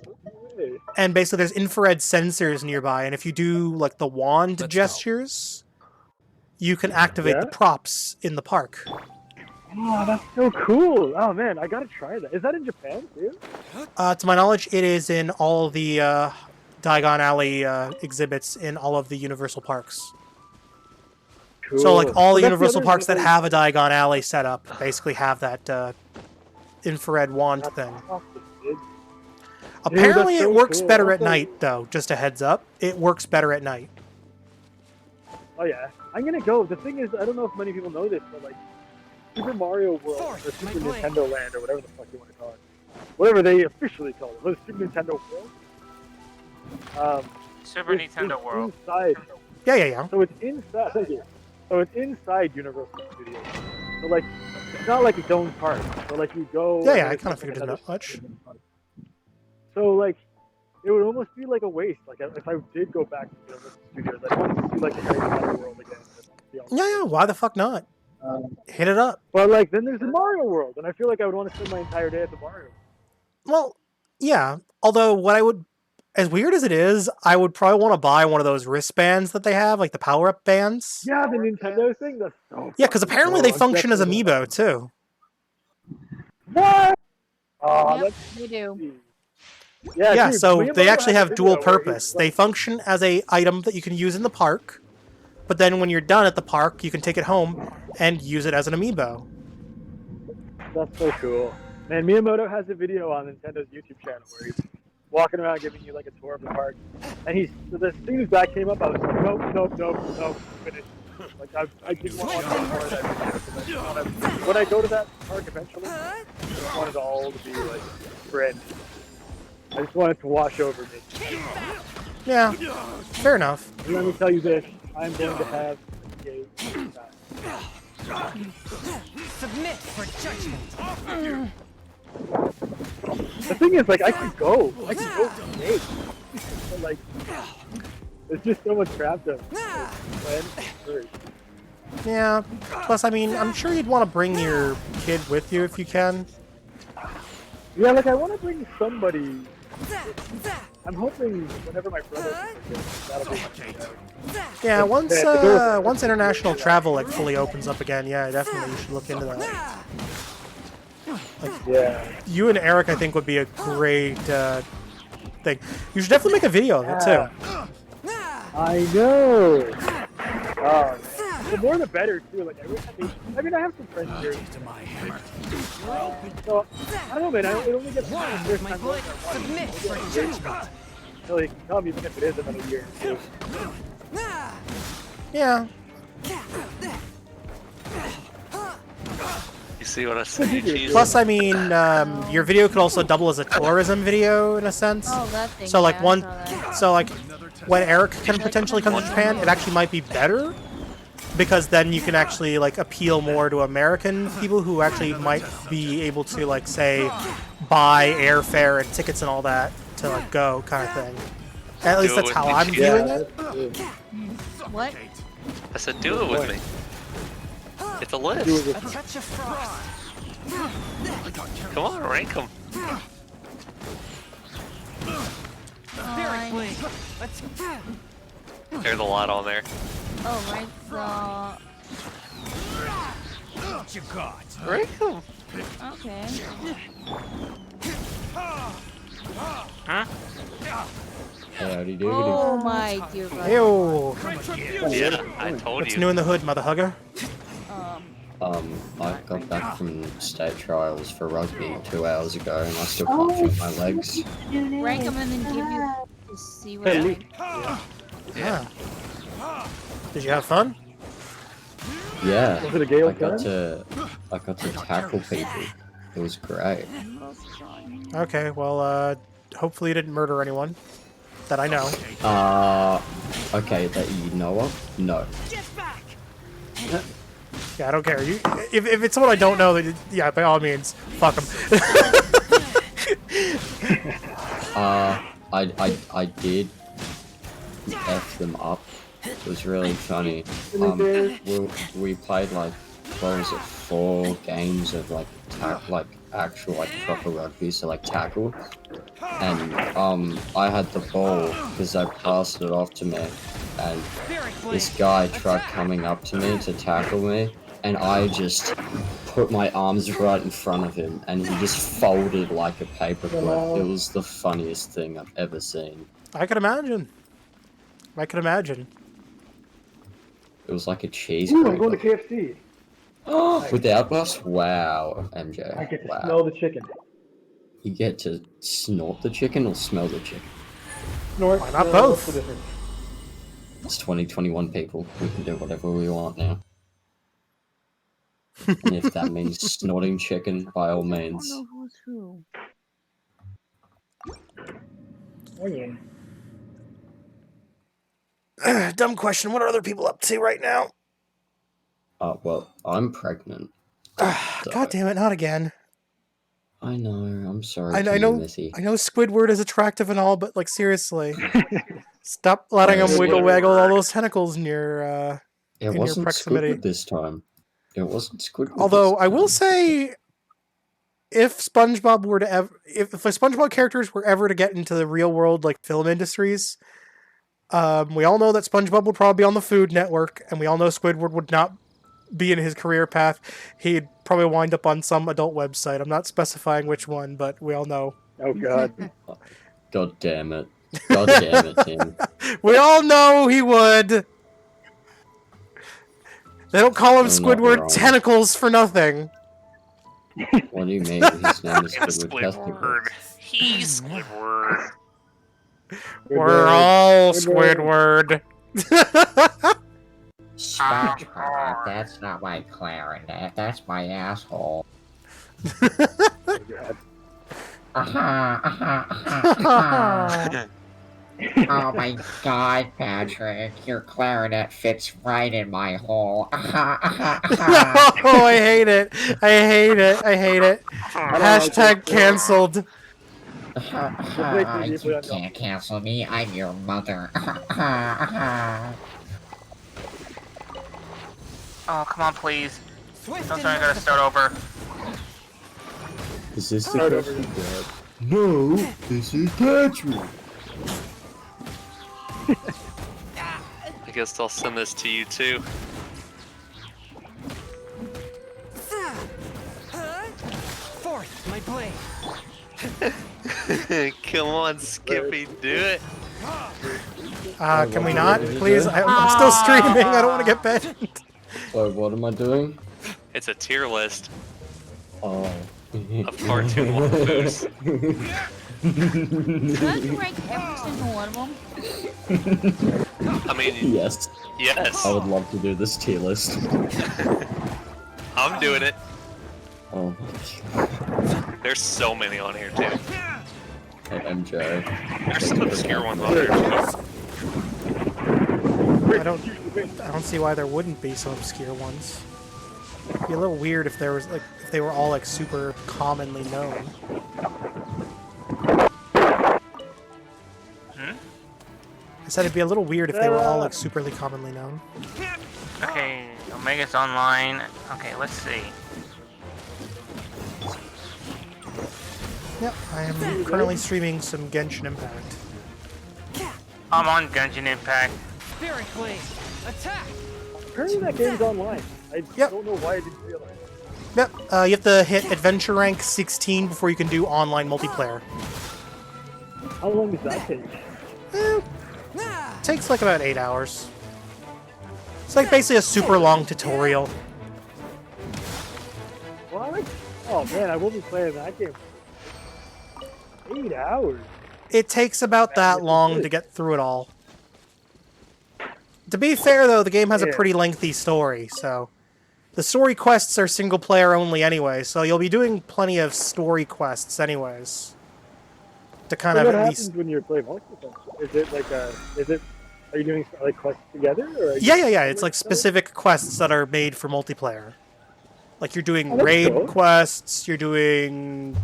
Hey. And basically, there's infrared sensors nearby, and if you do like the wand Let's gestures, you can activate the props in the park. Oh, that's so cool. Oh, man, I gotta try that. Is that in Japan, too? To my knowledge, it is in all of the Diagon Alley exhibits in all of the Universal parks. Cool. So, like, all So the that's Universal other parks that thing. have a Diagon Alley set up basically have that infrared wand That's thing. awesome, dude. Apparently, that's it so works cool. better at Also- night, though. Just a heads up. It works better at night. Oh, yeah. I'm gonna go. The thing is, I don't know if many people know this, but, like, Super Mario World, or Fourth, my Super blade. Nintendo Land, or whatever the fuck you want to call it. Whatever they officially call it. Was it Super Nintendo World? Super It's Nintendo World. Inside. Yeah. So it's inside. Thank you. So it's inside Universal Studios. So like, it's not like its own park. So like you go. Yeah, and I it's kind of like figured as another much. separate park. So like, it would almost be like a waste. Like if I did go back to the studios, I'd want to see like the Harry Potter world again. Yeah, why the fuck not? Hit it up. But like then there's the Mario world, and I feel like I would want to spend my entire day at the Mario. Well, yeah. Although what I would, as weird as it is, I would probably want to buy one of those wristbands that they have, like the power-up bands. Yeah, the Nintendo thing. That's so. Yeah, because apparently they I'm function as definitely amiibo too. What? Oh, Yep, that's we do. Yeah, dude, so Miyamoto they actually has a have dual video where he's purpose. like- They function as a item that you can use in the park, but then when you're done at the park, you can take it home and use it as an amiibo. That's so cool. Man, Miyamoto has a video on Nintendo's YouTube channel where he's walking around giving you like a tour of the park. And as soon as that came up, I was like, nope, finish. Like I didn't want to watch any more of that video because I just wanted, when I go to that park eventually, I just wanted it all to be like brand new. I just wanted to wash over me. Yeah, fair enough. And let me tell you this, I'm going to have a gay time. Submit for judgment. The thing is, like, I could go for days. But, like, there's just so much crap to plan. Yeah, plus, I mean, I'm sure you'd want to bring your kid with you if you can. Yeah, like, I want to bring somebody. I'm hoping whenever my brother that'll be Yeah, once international travel like fully opens up again, yeah, definitely you should look into that. Like, yeah. You and Eric, I think, would be a great thing. You should definitely make a video of it too. I know. Oh, the more the better too. Like I mean, I have some friends here. So I don't know, man. It only gets better the first time. Submit for judgment. So you can come even if it is another year. Yeah. You see what I say, Jesus? Plus, I mean, your video could also double as a tourism video in a sense. Oh, that thing. So like yeah, I saw that. so like when Eric can potentially come to Japan, it actually might be better because then you can actually like appeal more to American people who actually might be able to like say buy airfare and tickets and all that to like go kind of thing. At least Do it that's with how me, I'm Chief. viewing it. What? I said, do it with me. It's a list. A touch of frost. Come on, rank them. Spirit blade. There's a lot on there. Oh, right. So. What you got? Rank them. Okay. Oh my dear God. Ew. Yeah, I told What's you. new in the hood, mother hugger? I got back from state trials for rugby 2 hours ago, and I still can't feel my legs. Rank them and then give you to see what I think. Yeah. Did you have fun? Yeah, Was it a Gale I got to tackle people. It was great. Okay, well, hopefully you didn't murder anyone that I know. Okay, that you know of? No. Yeah, I don't care. If it's someone I don't know, then yeah, by all means, fuck them. I did F them up. It was really funny. We played like, what was it, 4 games of like actual like proper rugby, so like tackle. And I had the ball because they passed it off to me, and this guy tried coming up to me to tackle me, and I just put my arms right in front of him, and he just folded like a paperclip. It was the funniest thing I've ever seen. I can imagine. I can imagine. It was like a cheese Ooh, I'm grater. going to KFC. Without us? Wow, MJ. I get to Wow. smell the chicken. You get to snort the chicken or smell the chicken? Snort. Why not both? What's the difference? It's 2021, people. We can do whatever we want now. And if that means snorting chicken, by all I don't means. know who's who. Oh, yeah. Dumb question. What are other people up to right now? Well, I'm pregnant. God damn it, not again. I know. I'm sorry. I to you, know. Missy. I know Squidward is attractive and all, but like seriously, stop letting him Squidward. wiggle waggle all those tentacles in your It in your wasn't proximity. Squidward this time. It wasn't Squidward. Although this I will time. say, if SpongeBob were to ever, if the SpongeBob characters were ever to get into the real world like film industries, we all know that SpongeBob would probably be on the Food Network, and we all know Squidward would not be in his career path. He'd probably wind up on some adult website. I'm not specifying which one, but we all know. Oh God. God damn it. God damn it, Tim. We all know he would. They don't call him You're not Squidward wrong. Tentacles for nothing. What do you mean? His name is Squidward Squidward. Testicles. He's Squidward. We're all Squidward. SpongeBob, that's not my clarinet. That's my asshole. Oh my god, Patrick, your clarinet fits right in my hole. Oh, I hate it. I hate it. I hate it. Hashtag cancelled. You can't cancel me, I'm your mother. Oh, come on, please. Don't tell me I gotta start over. Is this the question, Dad? No, this is Patrick. I guess I'll send this to you too. Fourth, my blade. Come on, Skippy, do it. Can we not? Please? I'm still streaming. I don't want to get banned. So what am I doing? It's a tier list Oh. of cartoon waifus. Does you rank every single one of them? I mean, Yes. yes, I would love to do this tier list. I'm doing it. Oh my god. There's so many on here too. Hey, MJ. There's some obscure ones on there too. I don't see why there wouldn't be some obscure ones. It'd be a little weird if there was like if they were all like super commonly known. I said it'd be a little weird if they were all like superly commonly known. Okay, Omega's online. Okay, let's see. Yep, I am currently streaming some Genshin Impact. I'm on Genshin Impact. Spirit blade. Attack. Apparently that game's online. I Yep. don't know why I didn't realize. Yep, you have to hit Adventure Rank 16 before you can do online multiplayer. How long does that take? Takes like about 8 hours. It's like basically a super long tutorial. What? Oh man, I've only played that game. 8 hours. It takes about that long to get through it all. To be fair, though, the game has a pretty lengthy story, so... The story quests are single-player only anyway, so you'll be doing plenty of story quests anyways. To kind of What at happens least... when you're playing multiplayer? Is it like a... Are you doing like quests together? Or are you Yeah, it's like specific quests that are made for multiplayer. Like, you're doing that's raid cool. quests, you're doing...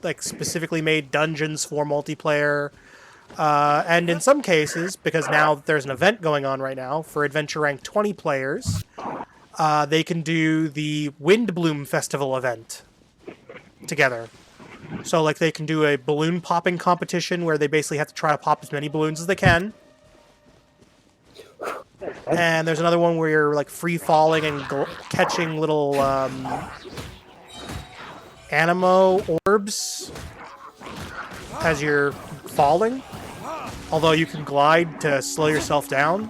like, specifically made dungeons for multiplayer. And in some cases, because now there's an event going on right now, for Adventure Rank 20 players, they can do the Windbloom Festival event together. So, like, they can do a balloon popping competition where they basically have to try to pop as many balloons as they can. And there's another one where you're, like, free-falling and catching little, anemo orbs as you're falling. Although you can glide to slow yourself down.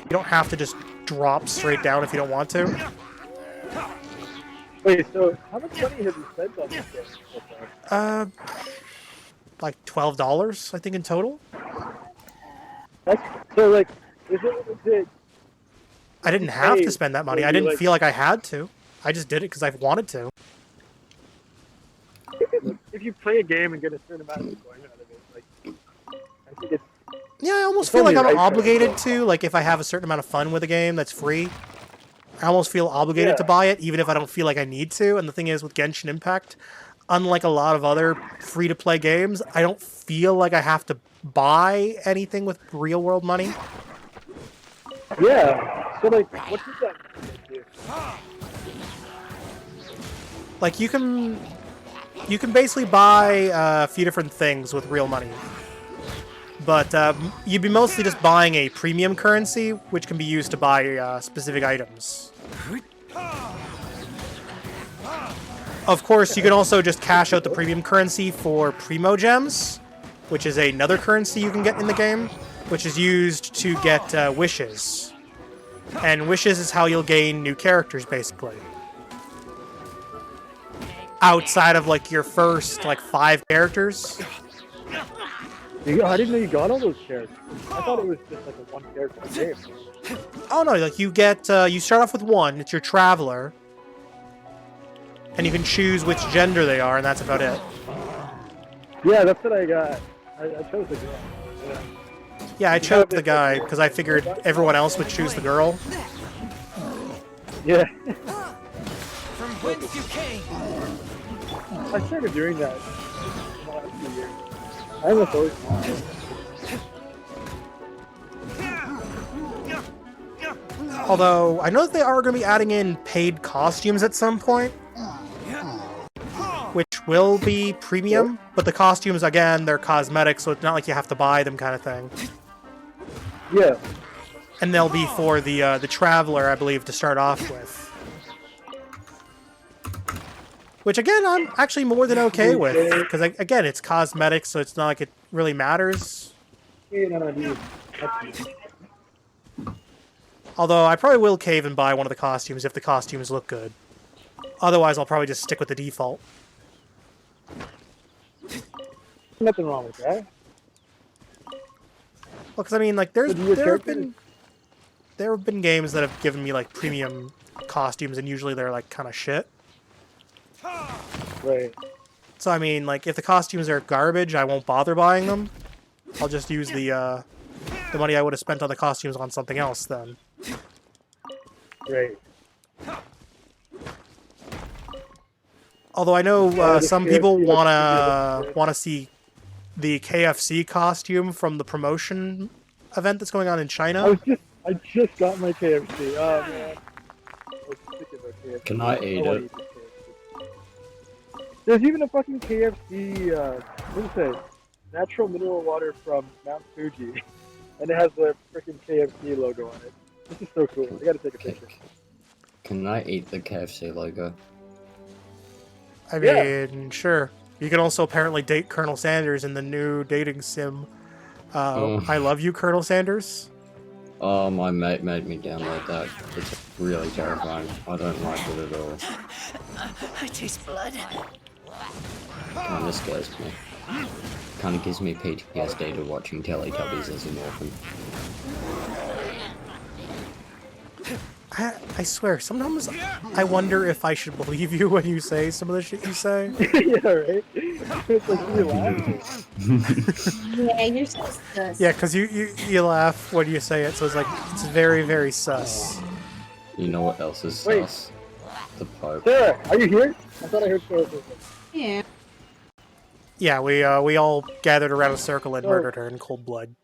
You don't have to just drop straight down if you don't want to. Wait, so how much money have you spent on this game so far? Like $12, I think, in total. So, like, is it I didn't have to spend that money. I didn't like- feel like I had to. I just did it because I wanted to. if you play a game and get a certain amount of enjoyment out of it, like, I think it's... Yeah, I almost It's feel like only I'm right, obligated though. to. Like, if I have a certain amount of fun with a game that's free, I almost feel obligated to buy it, even if I don't feel like I need to. And the thing is, with Genshin Impact, unlike a lot of other free-to-play games, I don't feel like I have to buy anything with real-world money. Yeah. So like, what does that do? Like you can basically buy a few different things with real money, but you'd be mostly just buying a premium currency, which can be used to buy specific items. Of course, you can also just cash out the premium currency for Primo Gems, which is another currency you can get in the game, which is used to get wishes. And wishes is how you'll gain new characters, basically. Outside of, like, your first, like, 5 characters. I didn't know you got all those characters. I thought it was just like a one character game. Oh no, like, you get, you start off with 1, it's your Traveler. And you can choose which gender they are, and that's about it. Yeah, that's what I got. I chose the girl. Yeah. Yeah, I chose the guy, because I figured everyone else would choose the girl. Yeah. From whence you came. I started doing that in the last few years. I almost always. Although, I know that they are going to be adding in paid costumes at some point. Which will be premium, but the costumes, again, they're cosmetic, so it's not like you have to buy them kind of thing. Yeah. And they'll be for the Traveler, I believe, to start off with. Which, again, I'm actually more than okay with, because, again, it's cosmetic, so it's not like it really matters. Although, I probably will cave and buy one of the costumes if the costumes look good. Otherwise, I'll probably just stick with the default. Nothing wrong with that. Well, because I mean, like, there have been games that have given me like premium costumes, and usually they're like kind of shit. Right. So I mean, like, if the costumes are garbage, I won't bother buying them. I'll just use the money I would have spent on the costumes on something else then. Right. Although I know some people wanna see the KFC costume from the promotion event that's going on in China. I just got my KFC. Oh man. I was sick of that KFC. Can I eat it? There's even a fucking KFC, what is it? Natural mineral water from Mount Fuji. And it has the freaking KFC logo on it. This is so cool. I gotta take a picture. Can I eat the KFC logo? I mean, sure. You can also apparently date Colonel Sanders in the new dating sim. I love you, Colonel Sanders. Oh, my mate made me download that. It's really terrifying. I don't like it at all. I taste blood. Kinda scares me. Kinda gives me PTSD to watching Teletubbies as an orphan. I swear, sometimes I wonder if I should believe you when you say some of the shit you say. Yeah, right? It's like you laugh. Yeah, you're so sus. Yeah, because you laugh when you say it, so it's like, it's very, very sus. You know what else is Wait. sus? The Pope. Sarah, are you here? I thought I heard Sarah say something. Yeah. Yeah, we all gathered around a circle and murdered her in cold blood.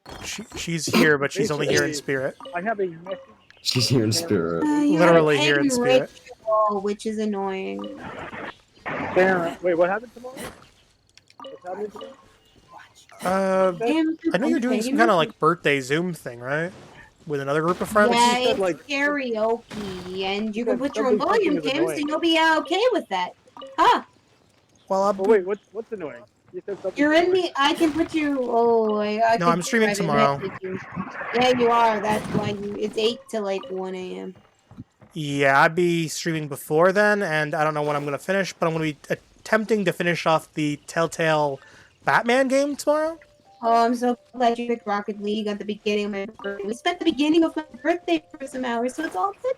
She's here, but she's only here in spirit. I have a message. She's here in spirit. Literally here in spirit. Ritual, which is annoying. Sarah, wait, what happened tomorrow? What's happening today? I know you're doing some kind of like birthday Zoom thing, right? With another group of friends? Yeah, You said, it's like- karaoke, and you said can put your own something volume, fucking is Kim, so annoying. you'll be okay with that. Huh? Well, Oh wait, what's annoying? You said something. You're in the. I can put you. Oh, I No, can I'm streaming private tomorrow. message you. Yeah, you are. That's why you. It's 8 to like 1 a.m. Yeah, I'd be streaming before then, and I don't know when I'm going to finish, but I'm going to be attempting to finish off the Telltale Batman game tomorrow. Oh, I'm so glad you picked Rocket League at the beginning of my birthday. We spent the beginning of my birthday for some hours, so it's all good.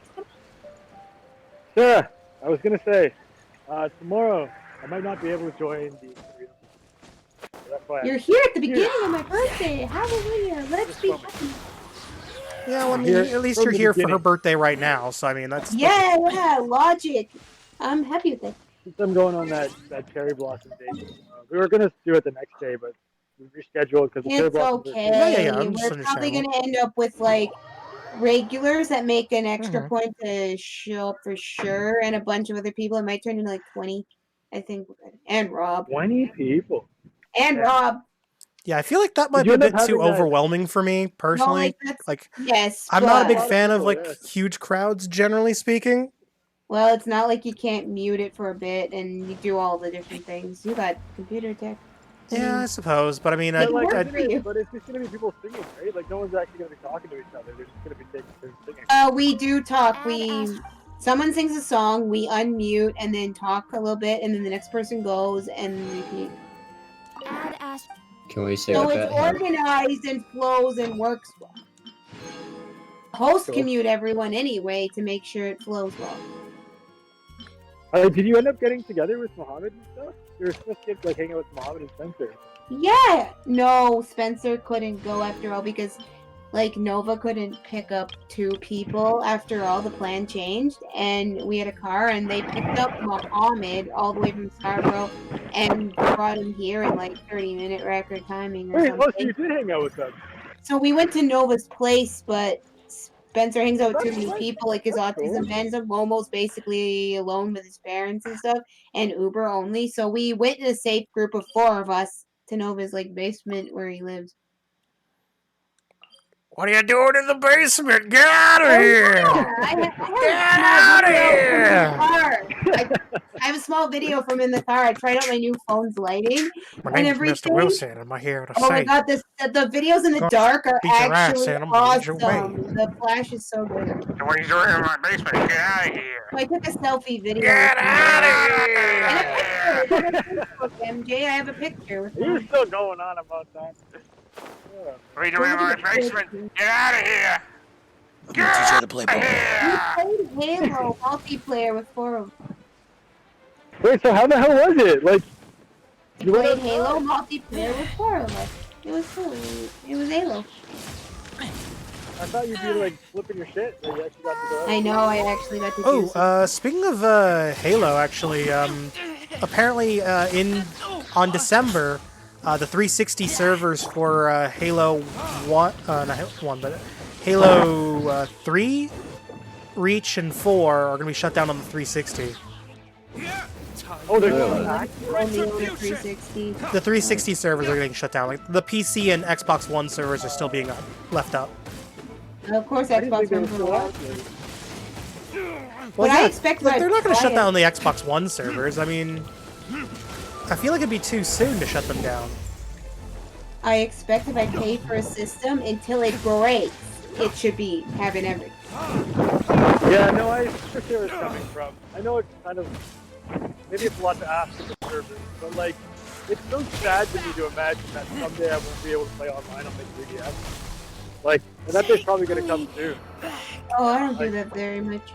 Sarah, I was gonna say, tomorrow I might not be able to join the. That's why. You're here at the beginning of my birthday. Hallelujah. Let's be happy. Yeah, well, I mean, Here- at least from you're the here for her beginning. birthday right now, so I mean, that's... Yeah, logic. I'm happy with it. since I'm going on that cherry blossom date, we were gonna do it the next day, but we rescheduled because the cherry It's blossoms are. okay. I'm just We're probably understandable. gonna end up with like regulars that make an extra Mhm. point to show up for sure, and a bunch of other people. It might turn into like 20, I think, and Rob. 20 people. And Yeah. Rob. Yeah, I feel like that Did might you be a end up bit too having that? overwhelming for me No, personally. like that's Like, yes, I'm not a big lot of but fan of people, like yes. huge crowds, generally speaking. well, it's not like you can't mute it for a bit and you do all the different things. You got computer tech. I Yeah, I mean, suppose, but I mean, But it like, worked for you. but it's just gonna be people singing, right? Like, no one's actually gonna be talking to each other. They're just gonna be taking turns singing. We do talk. Someone sings a song, we unmute and then talk a little bit, and then the next person goes and repeat. Can we sing So a it's bit here? organized and flows and works well. Host Cool. can mute everyone anyway to make sure it flows well. Did you end up getting together with Mohammed and stuff? You were supposed to get like hang out with Mohammed and Spencer. Yeah. No, Spencer couldn't go after all because like Nova couldn't pick up 2 people after all. The plan changed and we had a car and they picked up Mohammed all the way from Scarborough and brought him here in like 30-minute record timing or Wait, something. so you did hang out with them? So we went to Nova's place, but Spencer hangs out with too That's many people, like his that's autism cool. bans him. Momo's basically alone with his parents and stuff, and Uber only. So we went in a safe group of 4 of us to Nova's like basement where he lives. What are you doing in the basement? Get out of here! I have a small video from in the car. I tried out my new phone's lighting My and name's everything. Mr. Wilson. Am I here to Oh my say? god, the videos in the Gonna dark are beat your ass actually and I'm gonna lead your way. awesome. The flash is so good. What are you doing in my basement? Get out of here! So I took a selfie video. Get with out and a picture. of It's here! on my Facebook, MJ. I have a picture with You're him. still going on about that. Yeah. What are you doing in my basement? Get out of here! I'm gonna teach you how to play ball. We played Halo multiplayer with 4 of them. Wait, so how the hell was it? Like, We played Halo multiplayer with 4 of us. It was cool. It was Halo. I thought you'd be like flipping your shit. That you actually got to go. I know. I actually got to do some. Speaking of Halo, actually, apparently on December, the 360 servers for Halo 1, not Halo 1, but Halo 3, Reach, and 4 are going to be shut down on the 360. Oh, they're Only on the 360. The 360 servers are getting shut down. Like the PC and Xbox One servers are still being left up. Of course, I didn't think Xbox they were One for a still while. out there. But yeah, I expect like, they're not going to shut quiet. down the Xbox One servers. I mean, I feel like it'd be too soon to shut them down. I expect if I pay for a system until it breaks, it should be having everything. Yeah, no, I understand where it's coming from. I know it's kind of, maybe it's a lot to ask of the servers, but like, it's so sad to me to imagine that someday I won't be able to play online on my 3DS. Like, and that day's probably gonna come soon. Oh, I don't do that very much.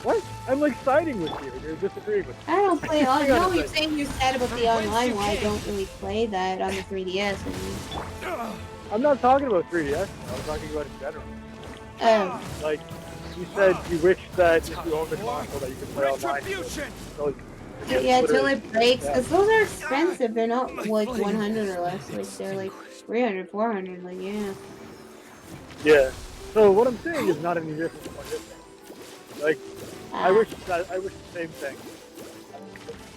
What? I'm like siding with you, and you're disagreeing with me. I don't play on. Hang on a No, you're second. saying you're sad about the online. Well, I don't really play that on the 3DS. I'm not talking about 3DS, I'm talking about in general. Oh, Like, you said you wish that if you owned a console that you could play online. So, yeah, till it breaks, because those are expensive. They're not like 100 or less. Like they're like 300, 400. Like yeah. Yeah. So what I'm saying is not any different from what you're saying. Like, I wish the same thing.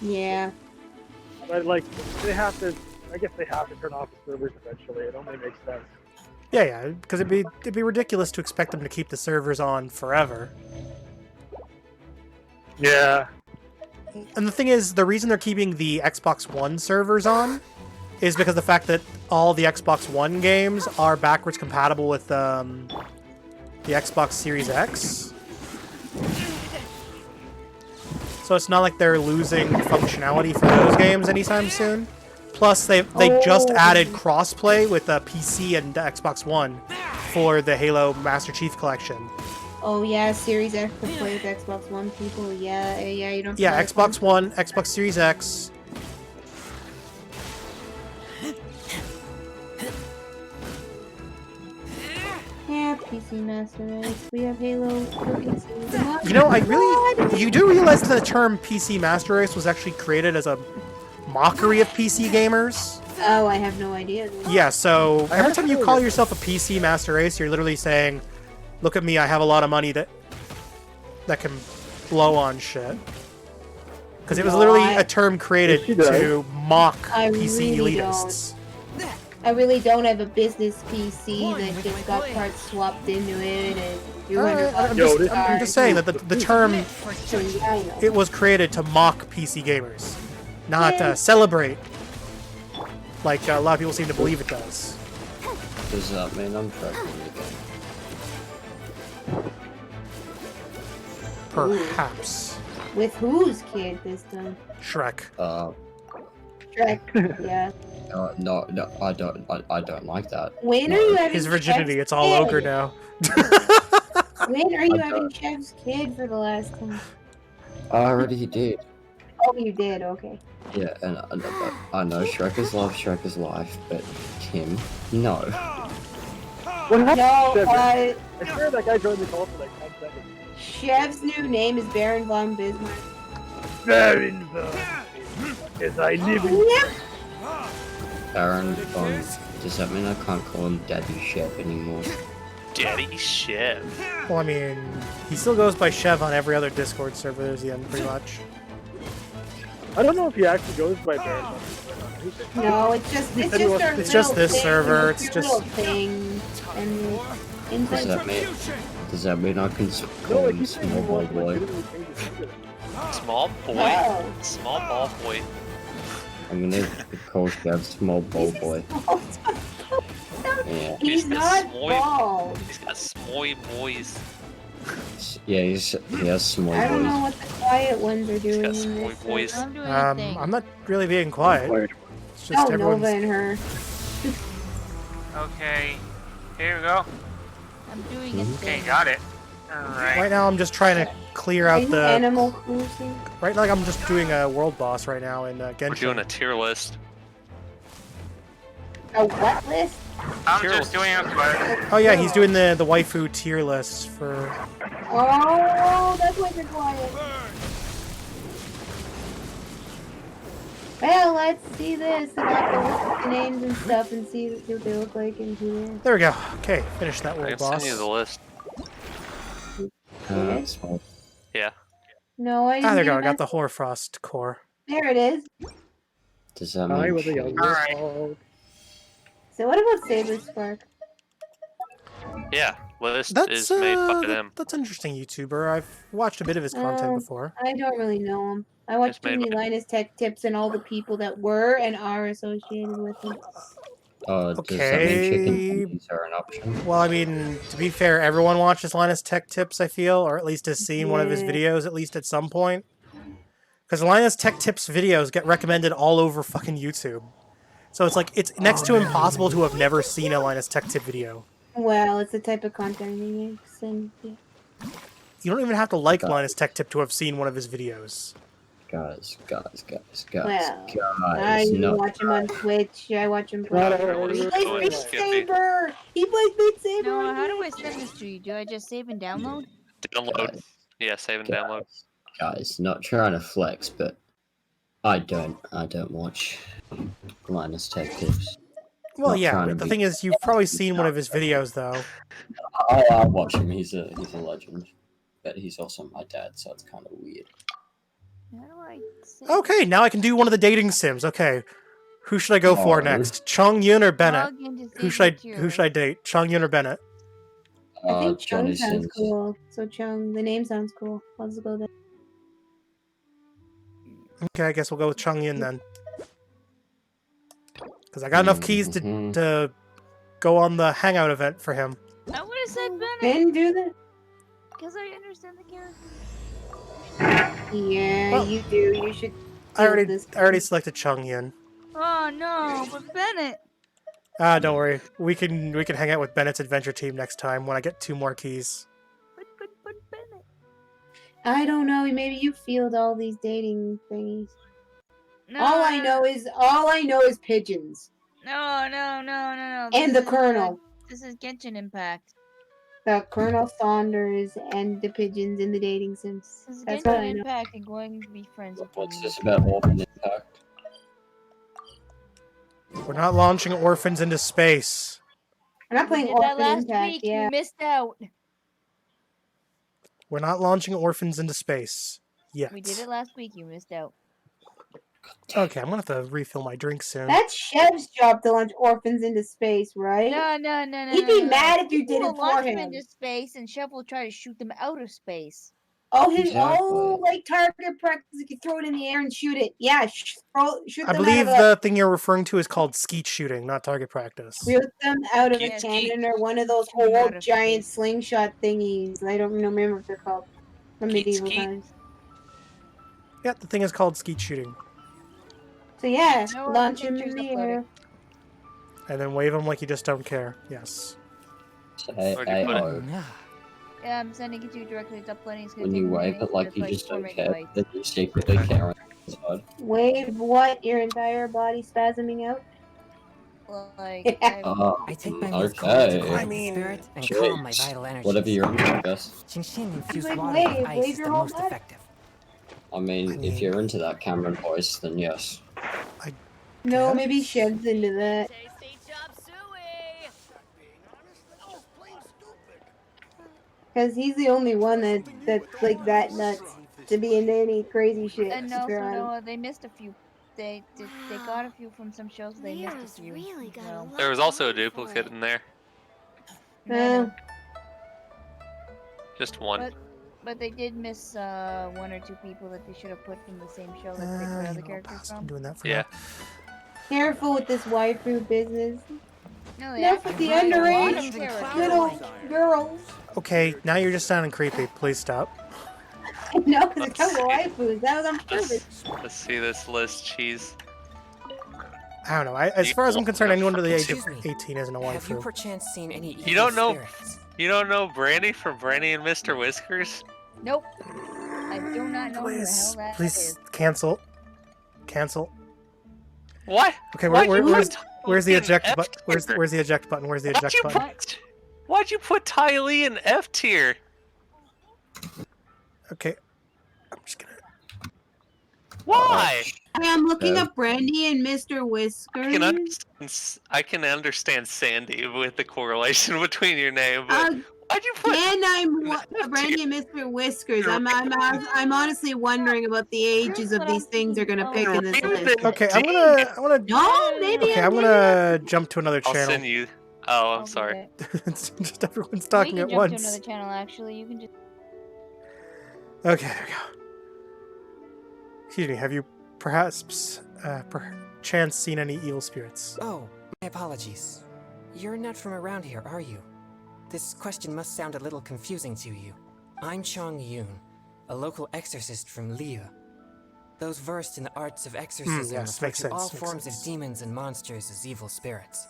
Yeah. But like, they have to. I guess they have to turn off the servers eventually. It only makes sense. Yeah, because it'd be ridiculous to expect them to keep the servers on forever. Yeah. And the thing is, the reason they're keeping the Xbox One servers on is because the fact that all the Xbox One games are backwards compatible with the Xbox Series X. So it's not like they're losing functionality for those games anytime soon. Plus, they just added crossplay with PC and Xbox One for the Halo Master Chief Collection. Oh yeah, Series X can play with Xbox One people. Yeah, you don't. Yeah, play Xbox One, Xbox Series X. Yeah, have PC Master Race. We have Halo for PC. Come on. You know, you do realize that the term PC Master Race was actually created as a mockery of PC gamers? Oh, I have no idea. Yeah, so every time you call yourself a PC Master Race, you're literally saying, look at me, I have a lot of money that can blow on shit. Because it was literally a term created to mock PC elitists. I really don't have a business PC that just got parts swapped into it and I'm just saying that the term, it was created to mock PC gamers, not celebrate, like a lot of people seem to believe it does. Does that mean I'm tracking again? Perhaps. With whose kid this time? Shrek. Shrek, yeah. No, I don't like that. When are you having his virginity? Chef's It's all kid? ogre now. When are you having Chef's kid for the last time? I already did. Oh, you did. Okay. Yeah, and I know Shrek is love, Shrek is life, but Kim, no. What happened No, to Chef? I swear that guy joined the call for like 10 seconds. Chef's new name is Baron von Bismarck. Baron von. As I live in. Baron von. Does that mean I can't call him Daddy Chef anymore? Daddy Chef. Well, I mean, he still goes by Chev on every other Discord server. There's the end, pretty much. I don't know if he actually goes by Baron von. No, it's just our It's just this thing, server. It's It's little just. thing. And Does that mean I can call him Small Ball Boy? Small boy. Oh. Small ball boy. I'm gonna call Chef Small Ball Boy. Yeah. He's not bald. He's got smoy boys. Yeah, he has small I don't know boys. what the quiet ones are doing got in smoy this. boys. I'm doing a thing. I'm not really being quiet. It's just No, everyone's. Nova and her. Okay, here we go. I'm doing a Okay, thing. got it. Alright. Right now, I'm just trying to clear Are out you the. Animal Cruising? Right now, I'm just doing a world boss right now in Genshin. We're doing a tier list. A what list? I'm just doing a quest. Oh yeah, he's doing the waifu tier list for. Oh, that's why they're quiet. Well, let's see this. And I have to look at the names and stuff and see what they look like in here. There we go. Okay, finish that I world can boss. send you the list. Small. Yeah. No, I didn't Ah, there we go. get I a got the message. Hoarfrost core. There it is. Does that I mean was a young Alright. dog. So what about Saber Spark? Yeah. List That's is made by them. that's an interesting YouTuber. I've watched a bit of his content before. I don't really know him. I watched It's too made many by- Linus Tech Tips and all the people that were and are associated with him. Does that mean chicken tendies are an option? Well, I mean, to be fair, everyone watches Linus Tech Tips, I feel, or at least has seen one of his Yeah. videos at least at some point. Because Linus Tech Tips videos get recommended all over fucking YouTube. So it's like, it's next to impossible to have never seen a Linus Tech Tip video. Well, it's the type of content he makes, and yeah. You don't even have to like Linus Tech Tip to have seen one of his videos. Guys, Well, I guys, no. watch him on Twitch. I watch him play. Right, He right, plays right, Beat right. Saber. He plays Beat Saber. No, how do I send this to you? Do I just save and download? Download. Yeah, save and download. Guys, not trying to flex, but I don't watch Linus Tech Tips. Well, Not yeah, trying but to the be- thing is, you've probably seen one of his videos, though. I watch him. He's a legend, but he's also my dad, so it's kind of weird. How do I save? Okay, now I can do one of the dating sims. Okay, who should I go for Oh. next? Chung Yun or Bennett? Log into Who Saber should I date? Chung Yun or Bennett? I think Chung Johnny sounds Sins. cool. So Chung, the name sounds cool. Let's go there. Okay, I guess we'll go with Chung Yun then. Because I got enough keys Mhm. to go on the hangout event for him. I would have said Bennett Ben, do that. because I understand the character. Yeah, Well, you do. You should. I already this selected Chung Yun. Oh no, but Bennett. Ah, don't worry. We can hang out with Bennett's adventure team next time when I get 2 more keys. But Bennett. I don't know. Maybe you field all these dating thingies. No, All I know is pigeons No. and This the is, Colonel. This is Genshin Impact. The Colonel Saunders and the pigeons in the dating sims. This is That's all I Genshin know. Impact and going to be friends with What's you. this about Orphan Impact? We're not launching orphans into space. I'm not We playing did that Orphan last Impact, week. yeah. You missed out. We're not launching orphans into space yet. We did it last week. You missed out. Okay, I'm gonna have to refill my drink soon. That's Chev's job to launch orphans into space, right? No. He'd be mad if you did People it for launch them him. into space, and Chef will try to shoot them out of space. Oh, Exactly. like target practice. You can throw it in the air and shoot it. Yeah, shoot I them believe out of the thing you're referring to is called skeet shooting, not target practice. shoot them out of a Yes, cannon or one of those shoot 'em whole out of giant space. slingshot thingies. I don't remember what they're called from medieval Skeet. times. Yeah, the thing is called skeet shooting. So yeah, No other launch him in pictures the uploaded. air. And then wave them like you just don't care. Yes. Say Where'd you put it? AO. Yeah, I'm sending it to you directly. It's uploading. It's gonna When take you a wave minute. it like It's you just 4 don't care, megabytes. then you secretly care on the side. Wave what? Your entire body spasming out? Like, I take my move cold to Okay. quiet the spirit and calm my vital energies. Whatever you're into, I guess. Jinshin infused Like, water with wave ice is your the whole most body. effective. I mean, if you're into that Cameron voice, then yes. No, maybe Chev's into that. Because he's the only one that's like that nuts to be into any crazy shit. and also, apparently. Noah, they missed a few. They got a few from some shows. They missed a few. So. There was also a duplicate in there. Just one. But they did miss 1 or 2 people that they should have put from the same show that they put other characters from. I'm doing that for Yeah. Careful with this waifu business. No, Enough with the underage little girls. Okay, now you're just sounding creepy. Please stop. No, because it's a couple waifus. That was on purpose. Let's see this list. Cheese. I don't know. As far as I'm concerned, anyone under the age of Excuse me. 18 isn't a Have you waifu. perchance seen any evil You don't know. spirits? You don't know Brandy from Brandy and Mr. Whiskers? Nope. I do not know who the hell Please, that please is. cancel. Cancel. What? Okay, Why'd you where's put the Ty Lee in eject F button? tier? Where's the eject button? Where's the eject button? Why'd you put Ty Lee in F tier? Okay, I'm just gonna. Why? I'm looking up Brandy and Mr. Whiskers. I can understand Sandy with the correlation between your name, but why'd you put? And Brandy and Mr. Whiskers. I'm honestly wondering about the ages of these things they're gonna pick in this list. Okay, I'm gonna. No, maybe Okay, I'm gonna jump to another I'll channel. send you. Oh, I'm sorry. It's just everyone's We talking can at jump once. to another channel. Actually, you can just. Okay, there we go. Excuse me, have you perhaps, perchance seen any evil spirits? Oh, my apologies. You're not from around here, are you? This question must sound a little confusing to you. I'm Chong Yoon, a local exorcist from Liu. Those versed in the arts of exorcism yes, refer makes to sense, all makes forms sense. of demons and monsters as evil spirits.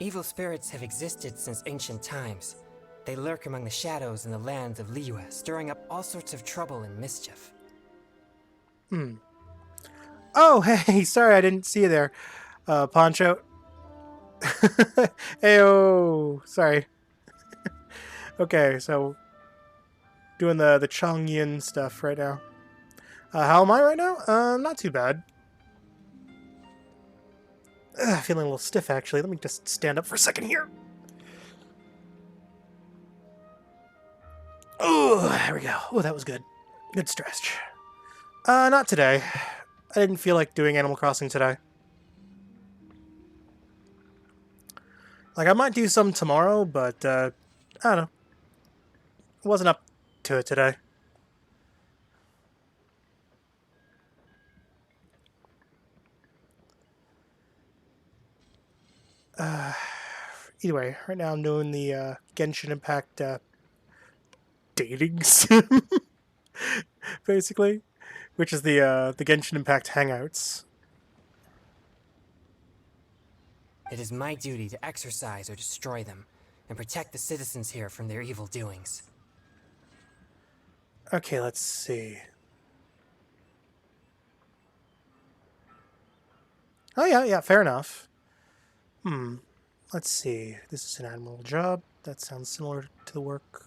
Evil spirits have existed since ancient times. They lurk among the shadows in the lands of Liyue, stirring up all sorts of trouble and mischief. Oh, hey, sorry I didn't see you there, Poncho. Heyo, sorry. Okay, so doing the Chongyin stuff right now. How am I right now? Not too bad. Feeling a little stiff, actually. Let me just stand up for a second here. Oh, there we go. Oh, that was good. Good stretch. Not today. I didn't feel like doing Animal Crossing today. Like, I might do some tomorrow, but, I don't know. I wasn't up to it today. Either way, right now I'm doing the Genshin Impact dating sim, basically, which is the Genshin Impact Hangouts. It is my duty to exorcise or destroy them, and protect the citizens here from their evil doings. Okay, let's see. Oh yeah, fair enough. Let's see. This is an admirable job. That sounds similar to the work.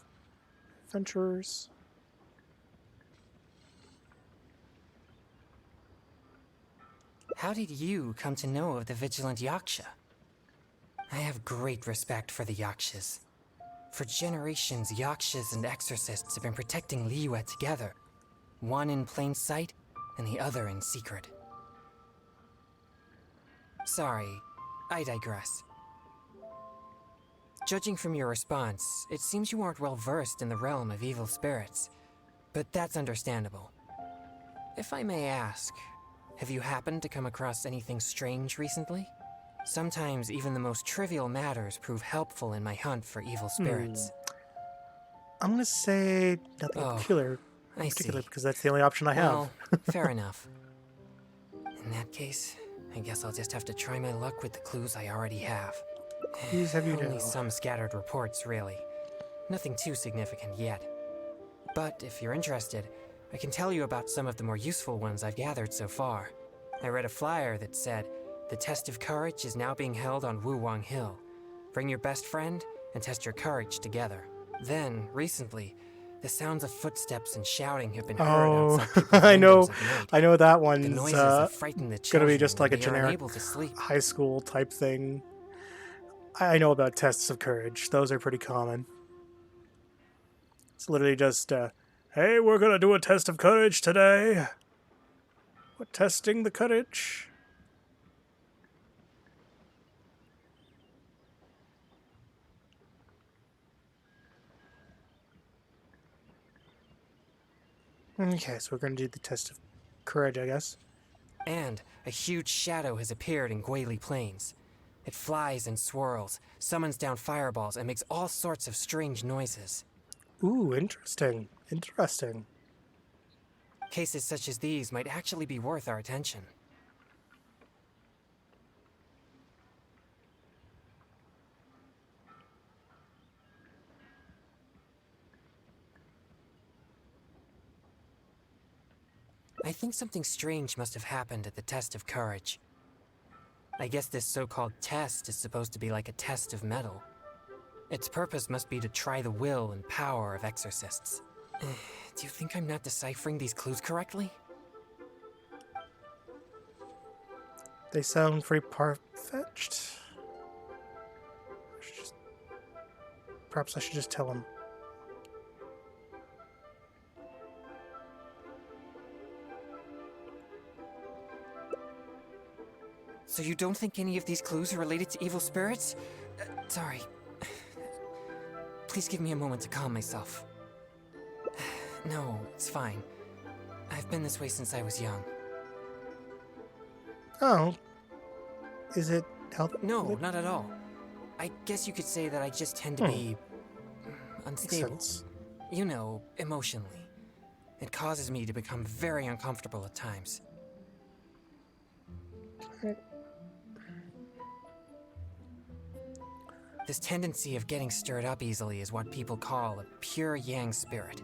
Adventurers. How did you come to know of the Vigilant Yaksha? I have great respect for the Yakshas. For generations, Yakshas and exorcists have been protecting Liyue together. One in plain sight, and the other in secret. Sorry, I digress. Judging from your response, it seems you aren't well versed in the realm of evil spirits. But that's understandable. If I may ask, have you happened to come across anything strange recently? Sometimes even the most trivial matters prove helpful in my hunt for evil spirits. I'm gonna say nothing particular, because that's the only option I have. Well, fair enough. In that case, I guess I'll just have to try my luck with the clues I already have. Clues have you Only now? some scattered reports, really. Nothing too significant yet. But if you're interested, I can tell you about some of the more useful ones I've gathered so far. I read a flyer that said, "The test of courage is now being held on Wuwang Hill. Bring your best friend and test your courage together." Then, recently, the sounds of footsteps and shouting have been heard outside people's windows at night. I know that The one's noises have frightened the gonna children be just like a when they are generic unable to sleep. high school type thing. I know about tests of courage. Those are pretty common. It's literally just, hey, we're gonna do a test of courage today. We're testing the courage. Okay, so we're gonna do the test of courage, I guess. And a huge shadow has appeared in Guili Plains. It flies and swirls, summons down fireballs, and makes all sorts of strange noises. Ooh, interesting. Interesting. Cases such as these might actually be worth our attention. I think something strange must have happened at the test of courage. I guess this so-called test is supposed to be like a test of metal. Its purpose must be to try the will and power of exorcists. Do you think I'm not deciphering these clues correctly? They sound pretty far-fetched. Perhaps I should just tell him. So you don't think any of these clues are related to evil spirits? Sorry. Please give me a moment to calm myself. No, it's fine. I've been this way since I was young. Oh. Is it healthy? No, not at all. I guess you could say that I just tend to be unstable. Makes sense. You know, emotionally. It causes me to become very uncomfortable at times. This tendency of getting stirred up easily is what people call a pure yang spirit.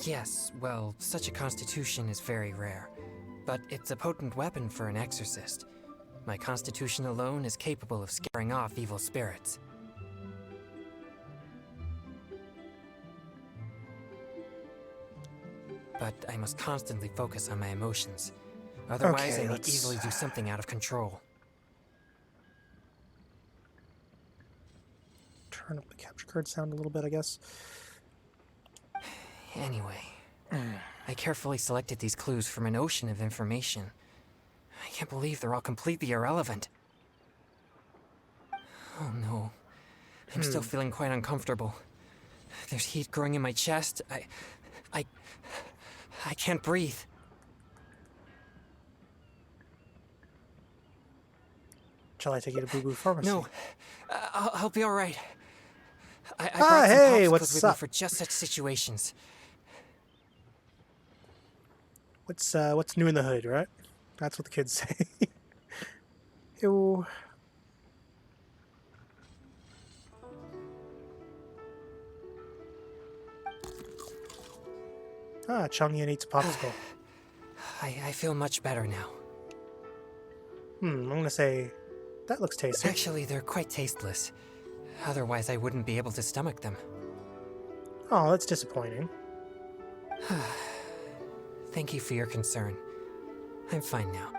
Yes, well, such a constitution is very rare, but it's a potent weapon for an exorcist. My constitution alone is capable of scaring off evil spirits. But I must constantly focus on my emotions. Otherwise, Okay, I may let's- easily do something out of control. Turn up the capture card sound a little bit, I guess. Anyway, I carefully selected these clues from an ocean of information. I can't believe they're all completely irrelevant. Oh no. I'm still feeling quite uncomfortable. There's heat growing in my chest. I can't breathe. Shall I take you to Boo Boo Pharmacy? No, I'll be all right. I Ah, brought some hey, popsicles what's with me up? for just such situations. What's new in the hood, right? That's what the kids say. Ew. Ah, Changyan eats a popsicle. I feel much better now. I'm gonna say That looks tasty. Actually, they're quite tasteless. Otherwise, I wouldn't be able to stomach them. Oh, that's disappointing. Thank you for your concern. I'm fine now.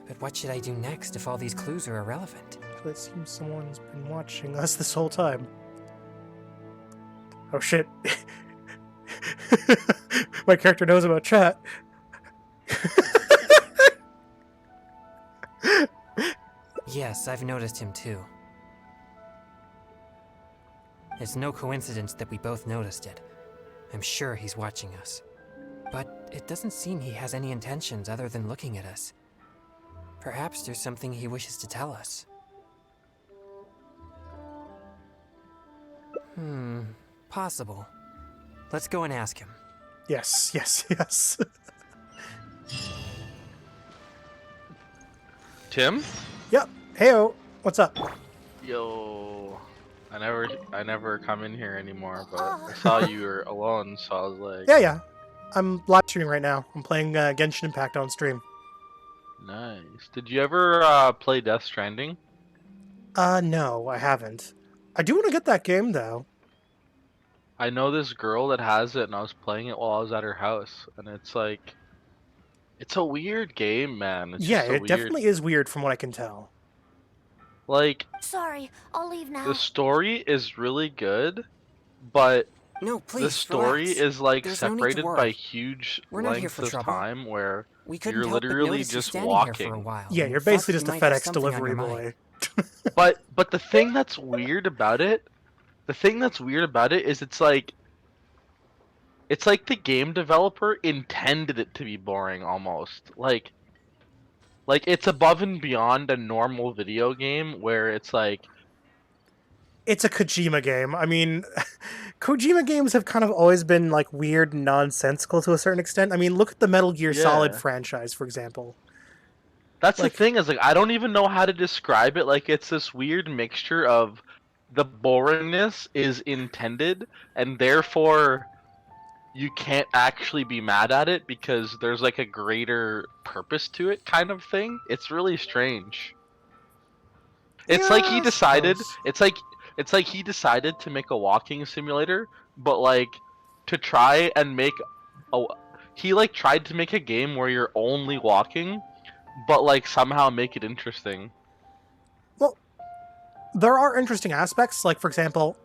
But what should I do next if all these clues are irrelevant? It seems someone's been watching us this whole time. Oh shit. My character knows about chat. Yes, I've noticed him too. It's no coincidence that we both noticed it. I'm sure he's watching us. But it doesn't seem he has any intentions other than looking at us. Perhaps there's something he wishes to tell us. Possible. Let's go and ask him. Yes, yes, yes. Tim? Yep. Heyo. What's up? Yo. I never come in here anymore, but I saw you were alone, so I was like... Yeah. I'm live streaming right now. I'm playing Genshin Impact on stream. Nice. Did you ever play Death Stranding? No, I haven't. I do want to get that game, though. I know this girl that has it, and I was playing it while I was at her house, and it's like... It's a weird game, man. It's yeah, just it definitely is weird from what I can tell. Like... Sorry, I'll leave now. The story is really good, but... No, please, the story relax. is like There's separated no need to by worry. huge We're not here lengths for of trouble. time where couldn't you're help but literally notice you just standing here for a walking. while. Yeah, We you're thought basically you just a might have FedEx something on delivery your boy. mind. But the thing that's weird about it, is it's like the game developer intended it to be boring almost. Like it's above and beyond a normal video game where it's like It's a Kojima game. I mean, Kojima games have kind of always been like weird and nonsensical to a certain extent. I mean, look at the Metal Gear Solid franchise, for example. that's the thing is like I don't even know how to describe it. Like it's this weird mixture of the boringness is intended and therefore you can't actually be mad at it because there's like a greater purpose to it kind of thing. It's really strange. It's like he decided it's like he decided to make a walking simulator, but like to try and make he like tried to make a game where you're only walking, but like somehow make it interesting. Well, there are interesting aspects, like for example,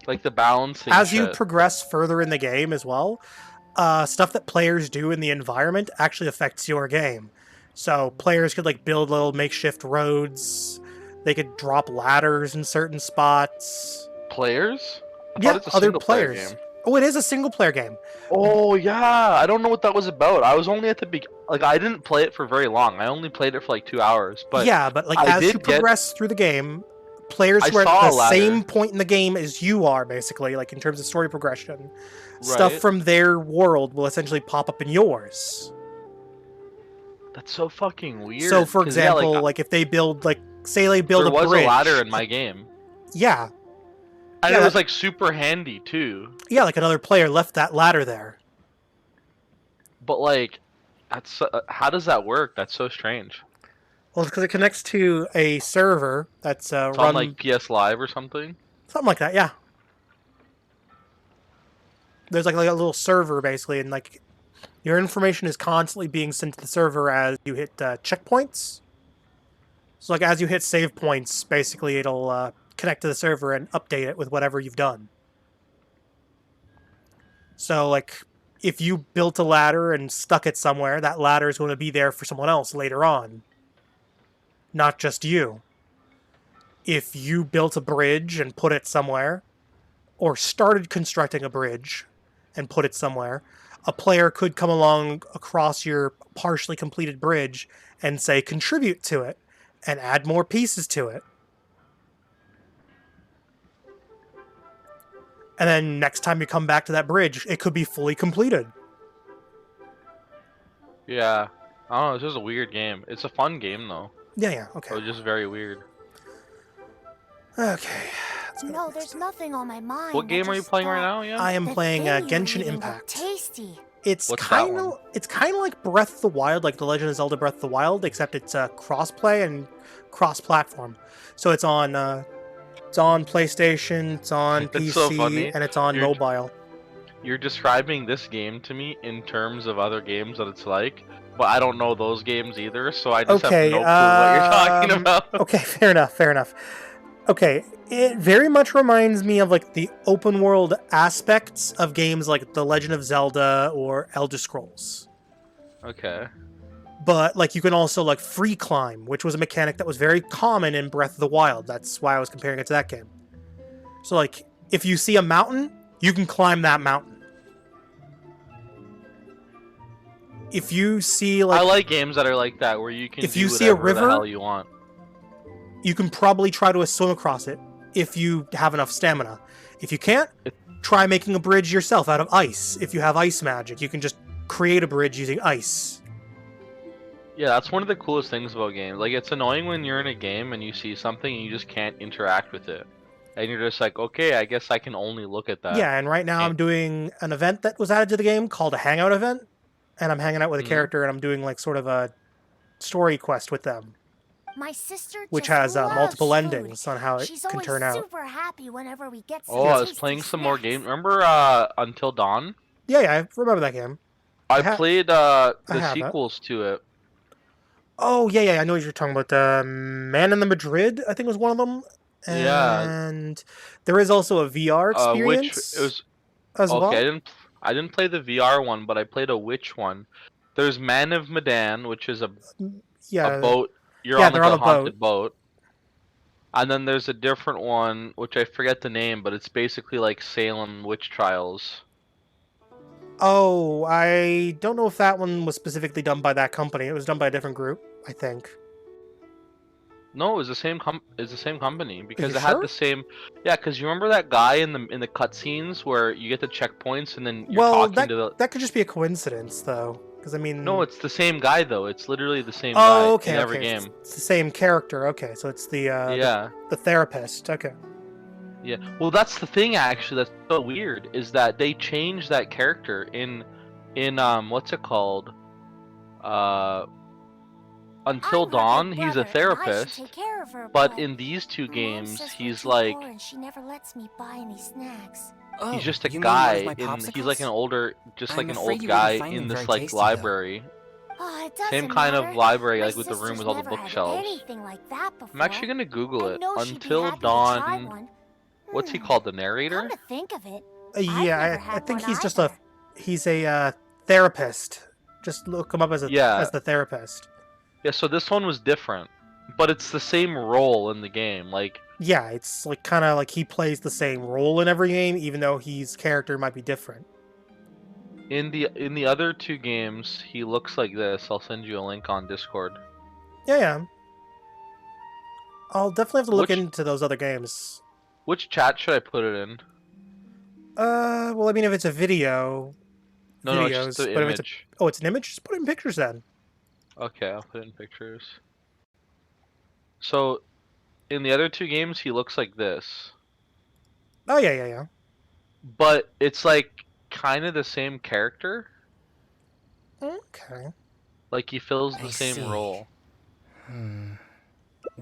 like the balancing. As you progress further in the game as well, stuff that players do in the environment actually affects your game. So players could like build little makeshift roads. They could drop ladders in certain spots. Players? Yeah, other players. Game. Oh, it is a single-player game. Oh yeah, I don't know what that was about. I was only at the like I didn't play it for very long. I only played it for like 2 hours. But yeah, but like as you progress through the game, players who are at the same point in the game as you are, basically, like in terms of story progression, stuff from their world will essentially pop up in yours. That's so fucking weird. So, for example, like if they build like. Say they build a bridge. There was a ladder in my game. Yeah. And it was like super handy too. Yeah, like another player left that ladder there. But like, that's how does that work? That's so strange. Well, it's because it connects to a server that's run on like PS Live or something. Something like that, yeah. There's like a little server basically, and like your information is constantly being sent to the server as you hit checkpoints. So, like, as you hit save points, basically, it'll connect to the server and update it with whatever you've done. So, like, if you built a ladder and stuck it somewhere, that ladder is going to be there for someone else later on. Not just you. If you built a bridge and put it somewhere, or started constructing a bridge and put it somewhere, a player could come along across your partially completed bridge and say, contribute to it. And add more pieces to it. And then next time you come back to that bridge, it could be fully completed. Yeah. I don't know, it's just a weird game. It's a fun game, though. Yeah, okay. It's just very weird. Okay. No, there's nothing on my mind. What game are you playing right now? Yeah. I am playing Genshin Impact. Tasty. It's What's that kind one? of like Breath of the Wild, like The Legend of Zelda Breath of the Wild, except it's cross-play and cross-platform. So it's on PlayStation, it's on It's so PC, funny. and it's on You're mobile. you're describing this game to me in terms of other games that it's like, but I don't know those games either, so I just have Okay, no clue what you're talking about. okay, fair enough. Okay, it very much reminds me of like the open world aspects of games like The Legend of Zelda or Elder Scrolls. Okay. But like you can also like free climb, which was a mechanic that was very common in Breath of the Wild. That's why I was comparing it to that game. So like if you see a mountain, you can climb that mountain. If you see like I like games that are like that, where you can if do you see a whatever the river, hell you want. you can probably try to swim across it if you have enough stamina. If you can't, try making a bridge yourself out of ice. If you have ice magic, you can just create a bridge using ice. Yeah, that's one of the coolest things about games. Like, it's annoying when you're in a game and you see something and you just can't interact with it. And you're just like, okay, I guess I can only look at that. Yeah, and right now I'm doing an event that was added to the game called a hangout event. And I'm hanging out with a character and I'm doing like sort of a story quest with them. My sister which just has loves multiple food. endings on how it She's can always turn out. super happy whenever we get some Oh, I was tasty playing some more snacks. games. Remember Until Dawn? Yeah, I remember that game. I played the have it. sequels to it. Oh, yeah, I know what you're talking about. Man in the Madrid, I think was one of them. Yeah. And there is also a VR experience Which it was as okay. well. I didn't play the VR one, but I played a Witch one. There's Man of Medan, which is a boat. You're on they're like on a haunted boat. And then there's a different one, which I forget the name, but it's basically like Salem witch trials. Oh, I don't know if that one was specifically done by that company. It was done by a different group, I think. No, it was the same company because you it had sure? the same. Yeah, because you remember that guy in the cutscenes where you get the checkpoints and then you're Well, talking to the. that could just be a coincidence, though, because I mean. No, it's the same guy though. It's literally the same guy in every game. It's the same character. Okay, so it's the the therapist. Okay. Yeah, well, that's the thing actually. That's so weird is that they changed that character in what's it called? Until Dawn, he's a therapist, but in these two games, he's like she never lets me buy any snacks. he's just a guy. He's like an older, like an old guy in this like library. Same kind of library, like with the room with all the bookshelves. I'm actually gonna Google it. Until Dawn. What's he called? The narrator? Come to think of it, yeah, I think he's just he's a therapist. Just look him up as as the therapist. Yeah, so this one was different, but it's the same role in the game. Like yeah, it's like kind of like he plays the same role in every game, even though his character might be different. In the other two games, he looks like this. I'll send you a link on Discord. Yeah. I'll definitely have to look into those other games. Which chat should I put it in? Well, I mean, if it's a video, no, it's just an image. It's an image. Just put it in pictures then. Okay, I'll put it in pictures. So, in the other two games, he looks like this. Oh yeah. But it's like kind of the same character. Okay. Like he fills the same role.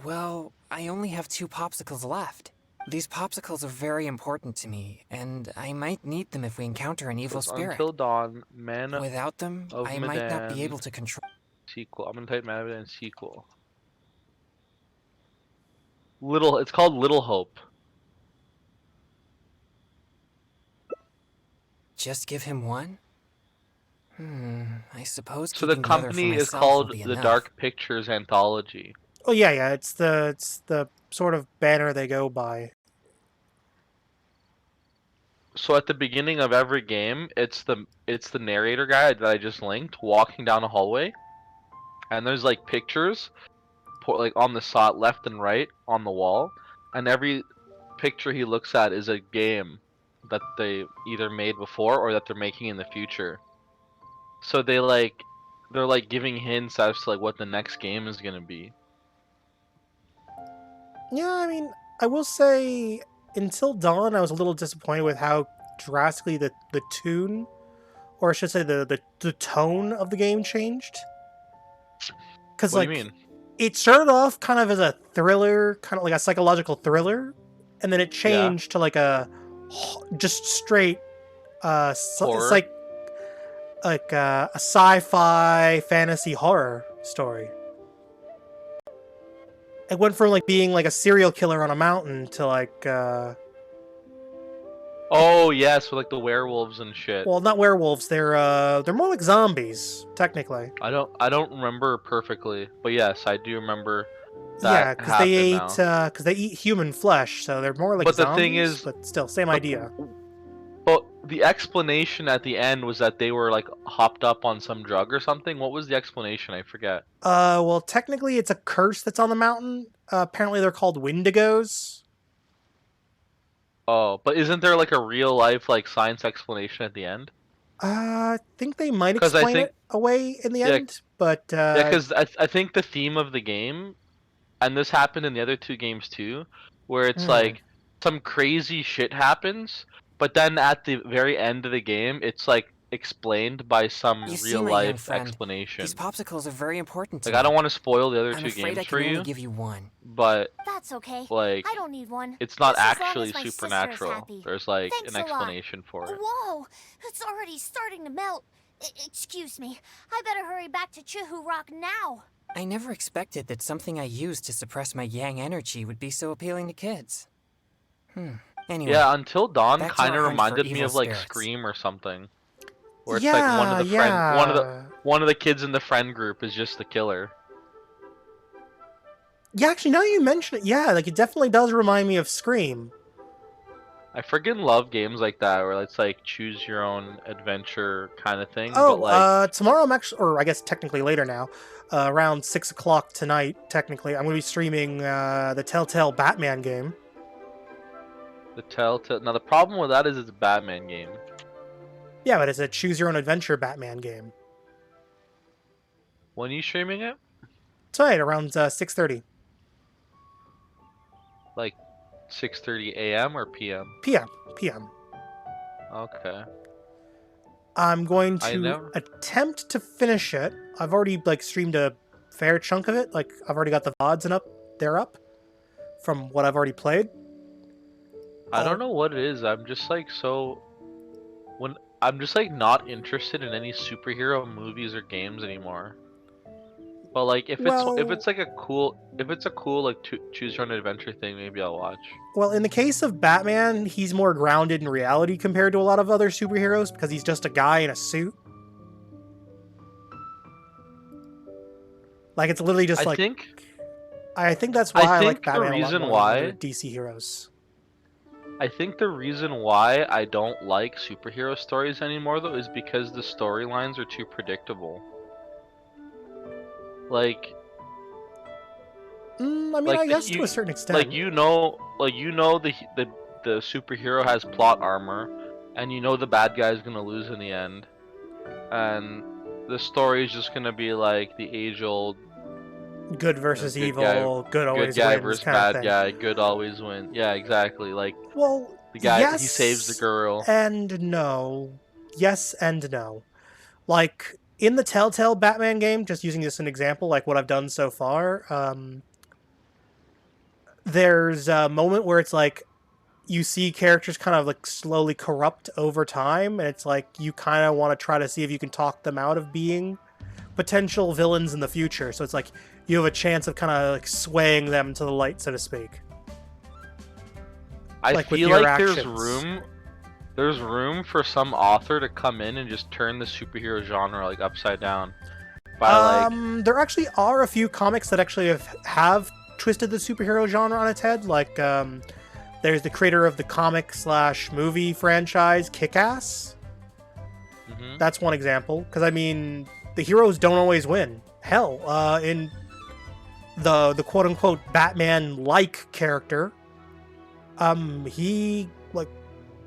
Well, I only have 2 popsicles left. These popsicles are very important to me, and I might need them if we encounter an evil spirit. Until Dawn, Man Without them, I might not be able to control. Sequel. I'm gonna type Man of Medan sequel. It's called Little Hope. Just give him one? I suppose. So the company is called the Dark Pictures Anthology. Oh yeah. It's the sort of banner they go by. So at the beginning of every game, it's the narrator guy that I just linked walking down a hallway, and there's like pictures, like on the side left and right on the wall, and every picture he looks at is a game that they either made before or that they're making in the future. So they're like giving hints as to like what the next game is gonna be. Yeah, I mean, I will say, Until Dawn, I was a little disappointed with how drastically the tune or I should say the tone of the game changed. Because What like, do you mean? it started off kind of as a thriller, kind of like a psychological thriller, and then it changed to like a just straight Horror? a sci-fi fantasy horror story. It went from like being like a serial killer on a mountain to like Oh yes, with like the werewolves and shit. well, not werewolves. They're more like zombies technically. I don't remember perfectly, but yes, I do remember that Yeah, because now. they eat human flesh, so they're more like But the zombies. thing is, but still, same idea. But the explanation at the end was that they were like hopped up on some drug or something. What was the explanation? I forget. Well, technically, it's a curse that's on the mountain. Apparently, they're called Wendigos. Oh, but isn't there like a real life like science explanation at the end? I think they might 'Cause I explain think- it away in the Yeah, end, but Yeah, because I think the theme of the game, and this happened in the other two games too, where it's like some crazy shit happens, but then at the very end of the game, it's like explained by some You see, real my young life friend, explanation. These popsicles are very important to Like me. I don't want to spoil the other I'm two afraid I games for can only you, give you one. but That's okay. like I don't need one. it's not Just as long actually as my sister is supernatural. happy. There's like Thanks an a lot. explanation for it. Whoa, it's already starting to melt. Excuse me. I better hurry back to Chihu Rock now. I never expected that something I used to suppress my yang energy would be so appealing to kids. Anyway. Yeah, Until Dawn back to our kind of hunt for reminded me evil of like spirits. Scream or something, where it's like one of the one of the kids in the friend group is just the killer. Yeah, actually, now you mention it, yeah, like it definitely does remind me of Scream. I friggin' love games like that, where it's like choose your own adventure kind of thing. Oh, but like, tomorrow I'm actually, or I guess technically later now, around 6 o'clock tonight, technically, I'm going to be streaming the Telltale Batman game. the Telltale. Now the problem with that is it's a Batman game. Yeah, but it's a choose your own adventure Batman game. When are you streaming it? Tonight, around 6:30 Like 6:30 a.m. or p.m. PM. Okay. I'm going to attempt to finish it. I've already like streamed a fair chunk of it. Like I've already got the VODs and they're up from what I've already played. I don't know what it is. I'm just like I'm just like not interested in any superhero movies or games anymore. But like if it's a cool like choose your own adventure thing, maybe I'll watch. Well, in the case of Batman, he's more grounded in reality compared to a lot of other superheroes because he's just a guy in a suit. Like it's literally just I think that's why I like Batman a lot more than other DC heroes. I think the reason why I don't like superhero stories anymore though is because the storylines are too predictable. Like I mean, like I guess to a certain extent. Like the superhero has plot armor, and you know the bad guy is gonna lose in the end, and the story is just gonna be like the age-old good versus evil, good always wins versus kind of bad thing. guy, good always wins. Yeah, exactly. Like well, the guy yes he saves the girl. And no, yes and no. Like in the Telltale Batman game, just using this as an example, like what I've done so far. There's a moment where it's like you see characters kind of like slowly corrupt over time, and it's like you kind of want to try to see if you can talk them out of being potential villains in the future. So it's like you have a chance of kind of like swaying them to the light, so to speak. I feel like there's room for some author to come in and just turn the superhero genre like upside down. There actually are a few comics that actually have twisted the superhero genre on its head. Like there's the creator of the comic/movie franchise Kick-Ass. That's one example. Because I mean, the heroes don't always win. Hell, in the quote-unquote Batman-like character, he, like,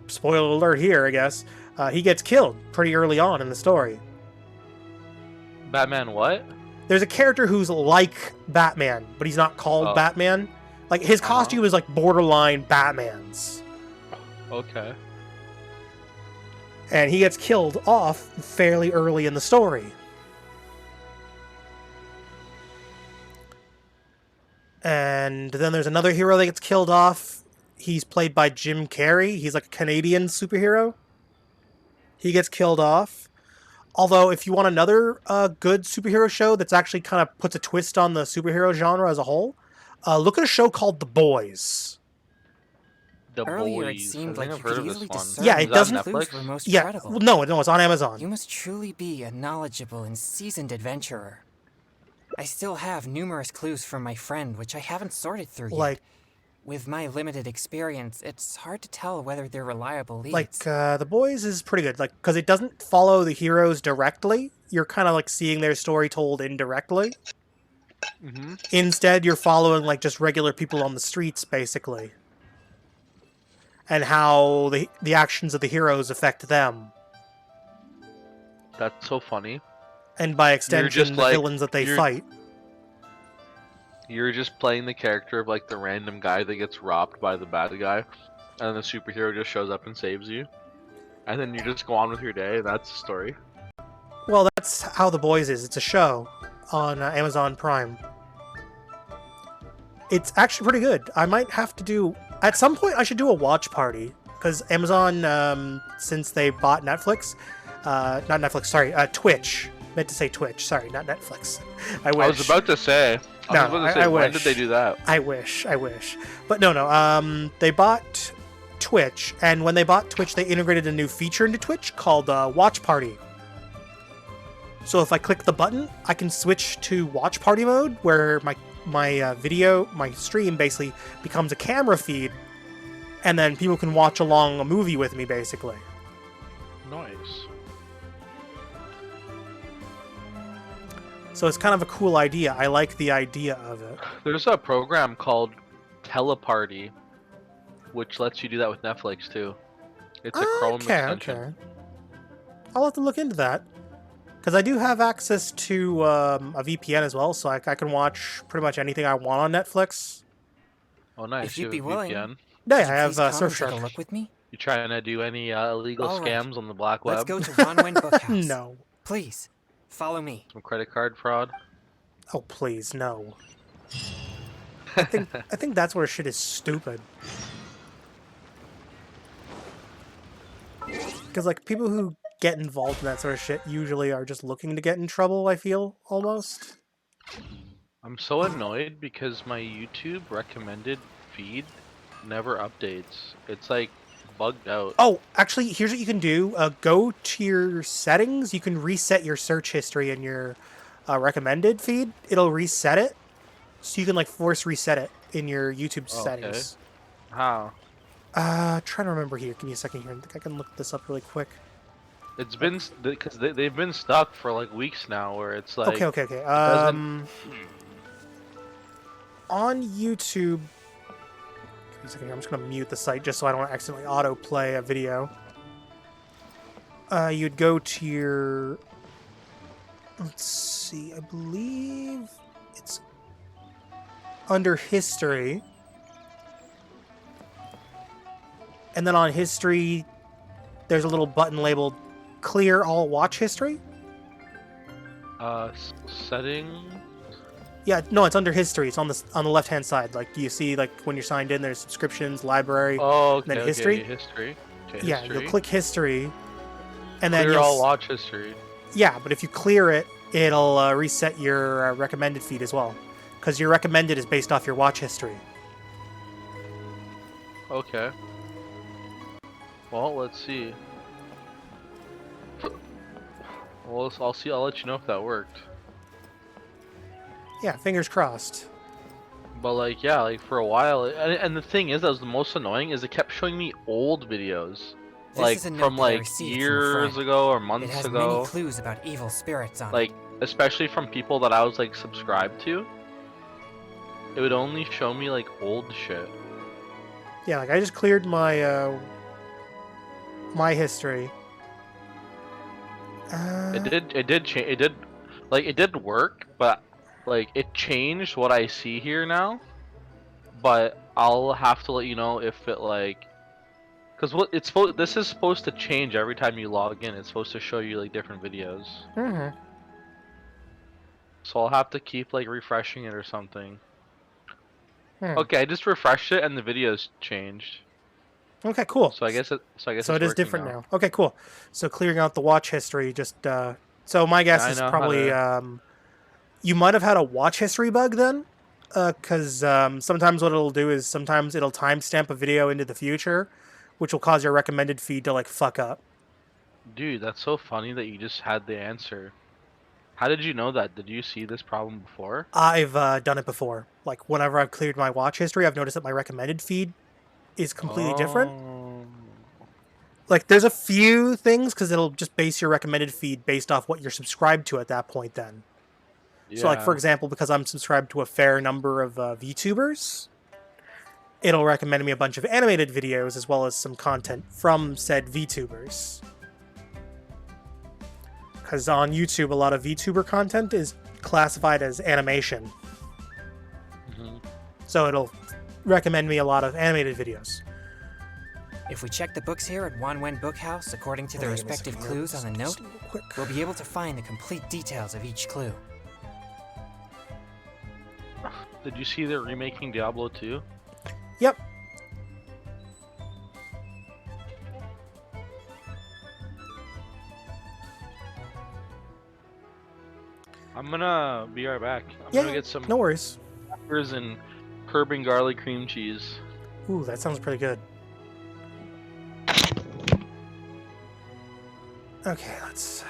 spoiler alert here, I guess, he gets killed pretty early on in the story. Batman what? There's a character who's like Batman, but he's not called Batman. Like, his costume is like borderline Batman's. Okay. And he gets killed off fairly early in the story. And then there's another hero that gets killed off. He's played by Jim Carrey. He's like a Canadian superhero. He gets killed off. Although, if you want another good superhero show that's actually kind of puts a twist on the superhero genre as a whole, look at a show called The Boys. Earlier it seemed like you could easily discern Yeah, it doesn't. clues were most Yeah, credible. no, it's on Amazon. You must truly be a knowledgeable and seasoned adventurer. I still have numerous clues from my friend, which I haven't sorted through yet. With my limited experience, it's hard to tell whether they're reliable leads. The Boys is pretty good, because it doesn't follow the heroes directly. You're kind of seeing their story told indirectly. Mm-hmm. Instead, you're following just regular people on the streets, basically, and how the actions of the heroes affect them. That's so funny. And by extension, the villains that they fight. You're just playing the character of the random guy that gets robbed by the bad guy, and the superhero just shows up and saves you, and then you just go on with your day. That's the story. Well, that's how The Boys is. It's a show on Amazon Prime. It's actually pretty good. I might have to do... At some point, I should do a watch party, because Amazon, since they bought Netflix... not Netflix, sorry, Twitch. Meant to say Twitch. Sorry, not Netflix. I wish. I was about to say... when did they do that? I wish. But no. They bought Twitch, and when they bought Twitch, they integrated a new feature into Twitch called Watch Party. So if I click the button, I can switch to Watch Party mode, where my stream basically becomes a camera feed, and then people can watch along a movie with me, basically. Nice. So it's kind of a cool idea. I like the idea of it. There's a program called Teleparty, which lets you do that with Netflix too. It's a Chrome extension. Okay. I'll have to look into that. Because I do have access to a VPN as well, so I can watch pretty much anything I want on Netflix. Oh, nice. If you'd be willing, VPN. Yeah, I have Surfshark. Take a look with me? You trying to do any illegal scams on the black web? Let's go to Ronwyn Bookhouse. No. Please, follow me. Some credit card fraud? Oh, please, no. I think that's where shit is stupid. Because, people who get involved in that sort of shit usually are just looking to get in trouble, I feel, almost. I'm so annoyed because my YouTube recommended feed never updates. It's, bugged out. Oh, actually, here's what you can do. Go to your settings. You can reset your search history in your recommended feed. It'll reset it. So you can, force reset it in your YouTube settings. How? Trying to remember here. Give me a second here. I think I can look this up really quick. It's been... Because they've been stuck for, weeks now, where it's, Okay. On YouTube... Give me a second here. I'm just going to mute the site just so I don't accidentally autoplay a video. You'd go to your... Let's see. I believe it's under History. And then on History, there's a little button labeled Clear All Watch History. Settings? Yeah, no, it's under History. It's on the left-hand side. You see, when you're signed in, there's subscriptions, library, and then History. History. Okay, yeah, history. you'll click History, and then Clear all watch history. Yeah, but if you clear it, it'll reset your recommended feed as well, because your recommended is based off your watch history. Okay. Well, let's see. Well, I'll see. I'll let you know if that worked. Yeah, fingers crossed. But yeah, for a while, and the thing is, that was the most annoying, is it kept showing me old videos, from years ago or months it has ago. Many clues about evil spirits on it. Especially from people that I was subscribed to. It would only show me old shit. Yeah, I just cleared my my history. It did work, but it changed what I see here now. But I'll have to let you know if it Because what it's supposed, this is supposed to change every time you log in. It's supposed to show you like different videos. Mm-hmm. So I'll have to keep like refreshing it or something. Hmm. Okay, I just refreshed it and the videos changed. Okay, cool. So I guess it So it's it is working different now. Okay, cool. So clearing out the watch history, just so my guess Yeah, I is know how probably to- you might have had a watch history bug then, because sometimes what it'll do is sometimes it'll timestamp a video into the future, which will cause your recommended feed to like fuck up. Dude, that's so funny that you just had the answer. How did you know that? Did you see this problem before? I've done it before. Like whenever I've cleared my watch history, I've noticed that my recommended feed is completely different. Oh. Like there's a few things because it'll just base your recommended feed based off what you're subscribed to at that point then. Yeah. So like for example, because I'm subscribed to a fair number of VTubers, it'll recommend me a bunch of animated videos as well as some content from said VTubers. Because on YouTube, a lot of VTuber content is classified as animation. So it'll recommend me a lot of animated videos. If we check the books here at Wanwen Book House according to the respective clues on the note, we'll be able to find the complete details of each clue. Did you see they're remaking Diablo 2? Yep. I'm gonna be right back. I'm Yeah, gonna get some no worries. peppers and curbing garlic cream cheese. Ooh, that sounds pretty good. Okay, let's...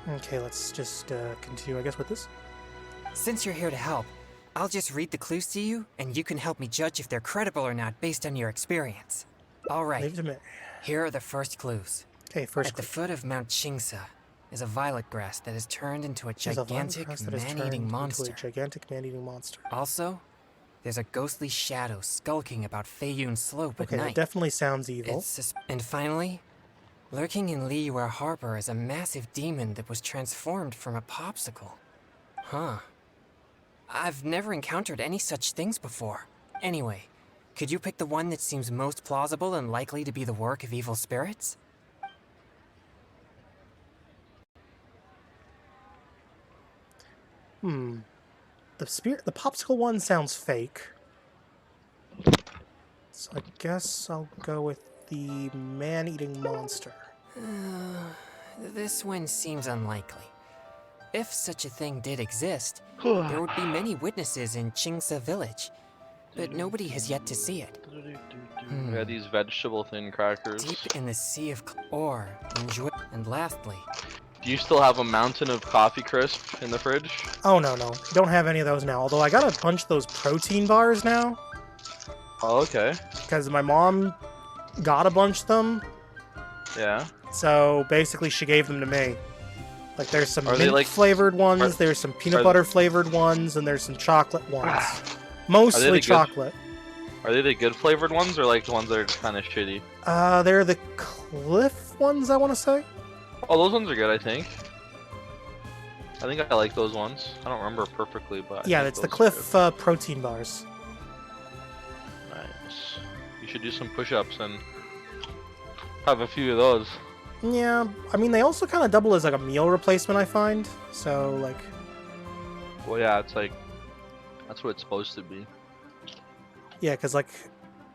Okay, let's just continue, I guess, with this. Since you're here to help, I'll just read the clues to you, and you can help me judge if they're credible or not based on your experience. Alright, Leave it to me. here are the first clues. Okay, first At the foot of Mount Chingsa is a violet grass that has turned into a There's a violet gigantic grass that has turned man-eating into monster. a gigantic man-eating monster. Also, there's a ghostly shadow skulking about Feiyun Slope at Okay, night. that definitely sounds evil. And finally, lurking in Liyue Harbor is a massive demon that was transformed from a popsicle. Huh. I've never encountered any such things before. Anyway, could you pick the one that seems most plausible and likely to be the work of evil spirits? The popsicle one sounds fake. So I guess I'll go with the man-eating monster. This one seems unlikely. If such a thing did exist, there would be many witnesses in Chingsa village, but nobody has yet to see it. Yeah, these vegetable thin crackers. Deep in the sea of ore, enjoy. And lastly, Do you still have a mountain of coffee crisp in the fridge? Oh, no. Don't have any of those now. Although I got a bunch of those protein bars now. Oh, okay. Because my mom got a bunch of them. Yeah. So basically she gave them to me. Like there's some Are they, mint like- flavored ones, are- there's some peanut are- butter flavored ones, and there's some chocolate ones. Mostly the good- chocolate. Are they the good flavored ones or like the ones that are kind of shitty? They're the Cliff ones, I want to say. Oh, those ones are good, I think. I think I like those ones. I don't remember perfectly, but I Yeah, think it's the those are Cliff protein bars. good. Nice. You should do some push-ups and have a few of those. Yeah, I mean they also kind of double as like a meal replacement, I find. So like, Well, yeah, it's like that's what it's supposed to be. yeah, because like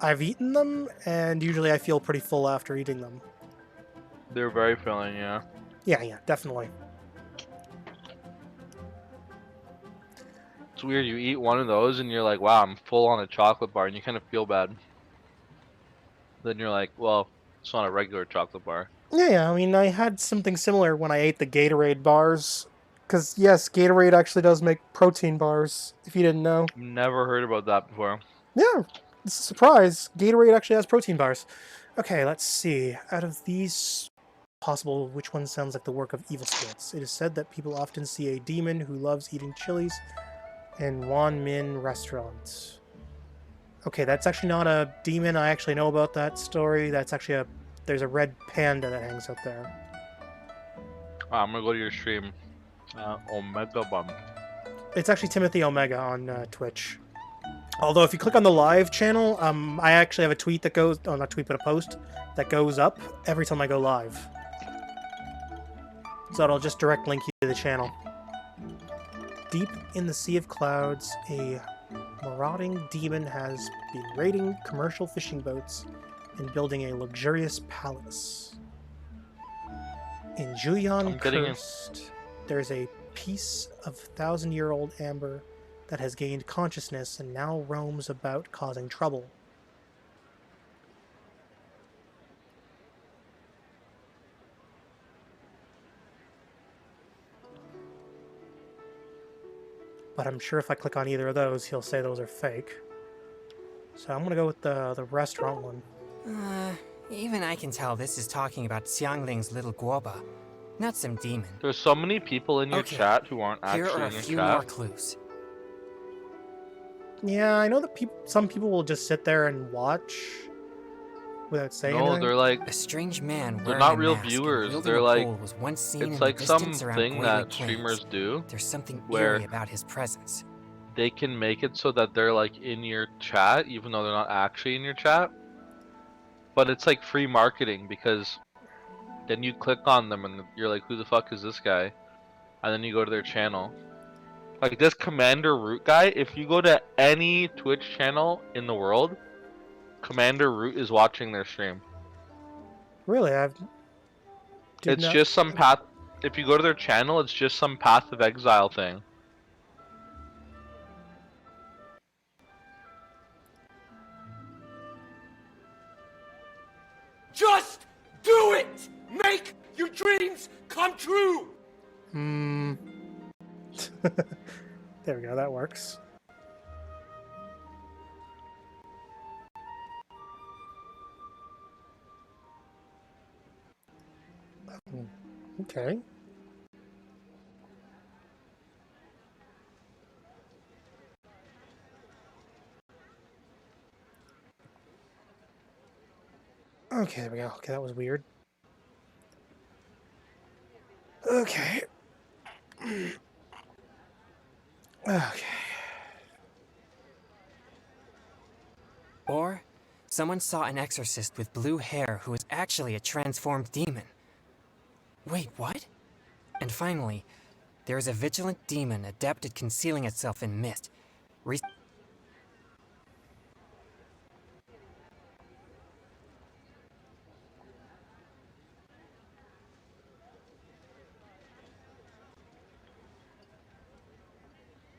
I've eaten them, and usually I feel pretty full after eating them. They're very filling, yeah. Yeah, definitely. It's weird. You eat one of those and you're like, "Wow, I'm full on a chocolate bar," and you kind of feel bad. Then you're like, "Well, it's not a regular chocolate bar." Yeah, I mean, I had something similar when I ate the Gatorade bars. Because, yes, Gatorade actually does make protein bars, if you didn't know. Never heard about that before. Yeah, it's a surprise. Gatorade actually has protein bars. Okay, let's see. Out of these possible, which one sounds like the work of evil spirits? It is said that people often see a demon who loves eating chilies in Wan Min restaurants. Okay, that's actually not a demon. I actually know about that story. That's actually there's a red panda that hangs out there. Wow, I'm gonna go to your stream. Omega Bomb. It's actually Timothy Omega on Twitch. Although if you click on the live channel, I actually have a tweet that goes, oh, not tweet, but a post that goes up every time I go live. So it'll just direct link you to the channel. Deep in the Sea of Clouds, a marauding demon has been raiding commercial fishing boats and building a luxurious palace. In Julian Cursed, there's a piece of 1,000-year-old amber that has gained consciousness and now roams about causing trouble. But I'm sure if I click on either of those, he'll say those are fake. So I'm gonna go with the restaurant one. Even I can tell this is talking about Xiangling's little guoba, not some demon. There's so many people in your chat who aren't Here actually are a in your few chat. more clues. Yeah, I know that some people will just sit there and watch without saying anything. They're like a strange man they're wearing not a real mask and viewers. wielding They're a like pole was once seen in it's the like distance around something Guiley that Plains. streamers do. There's something where eerie about his presence. they can make it so that they're like in your chat, even though they're not actually in your chat. But it's like free marketing because then you click on them and you're like, who the fuck is this guy? And then you go to their channel. Like this Commander Root guy, if you go to any Twitch channel in the world, Commander Root is watching their stream. Really, It's just some path. If you go to their channel, it's just some Path of Exile thing. Just do it! Make your dreams come true! There we go, that works. Okay. Okay, there we go. Okay, that was weird. Okay. Okay. Or, someone saw an exorcist with blue hair who was actually a transformed demon. Wait, what? And finally, there is a vigilant demon adept at concealing itself in mist.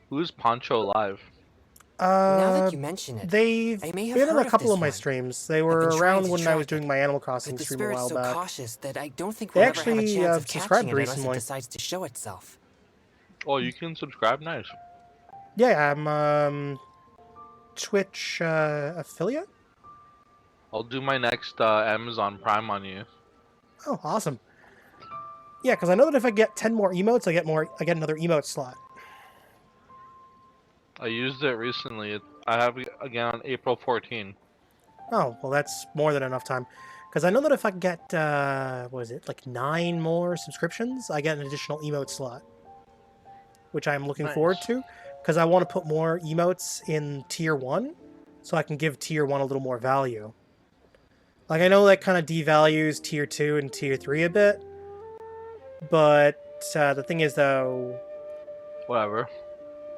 Who's Poncho Live? Now that you mention it, they've I may have been in heard a of couple this of my one. streams. They I've were been trying around to when I track was doing my Animal But Crossing the stream a spirit's while so back. cautious that I don't think They we'll ever have a actually chance of subscribed catching it unless recently. it decides to show itself. Oh, you can subscribe? Nice. Yeah, I'm Twitch affiliate. I'll do my next Amazon Prime on you. Oh, awesome. Yeah, because I know that if I get 10 more emotes, I get another emote slot. I used it recently. I have it again on April 14. Oh, well, that's more than enough time. Because I know that if I get, what is it, like 9 more subscriptions, I get an additional emote slot. Which I'm looking forward to. Because I want to put more emotes in Tier 1, so I can give Tier 1 a little more value. Like, I know that kind of devalues Tier 2 and Tier 3 a bit. But the thing is, though... Whatever.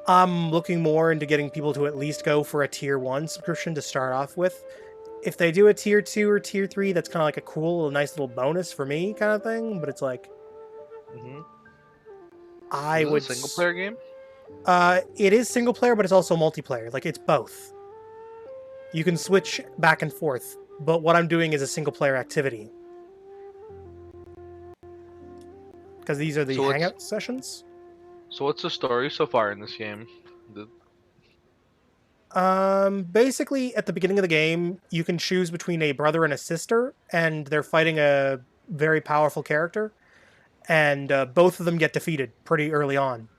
I'm looking more into getting people to at least go for a Tier 1 subscription to start off with. If they do a Tier 2 or Tier 3, that's kind of like a cool, nice little bonus for me kind of thing, but it's like... I would... Is it a single-player game? It is single-player, but it's also multiplayer. Like, it's both. You can switch back and forth, but what I'm doing is a single-player activity. Because these are the hangout sessions. So what's the story so far in this game? Basically, at the beginning of the game, you can choose between a brother and a sister, and they're fighting a very powerful character, and both of them get defeated pretty early on.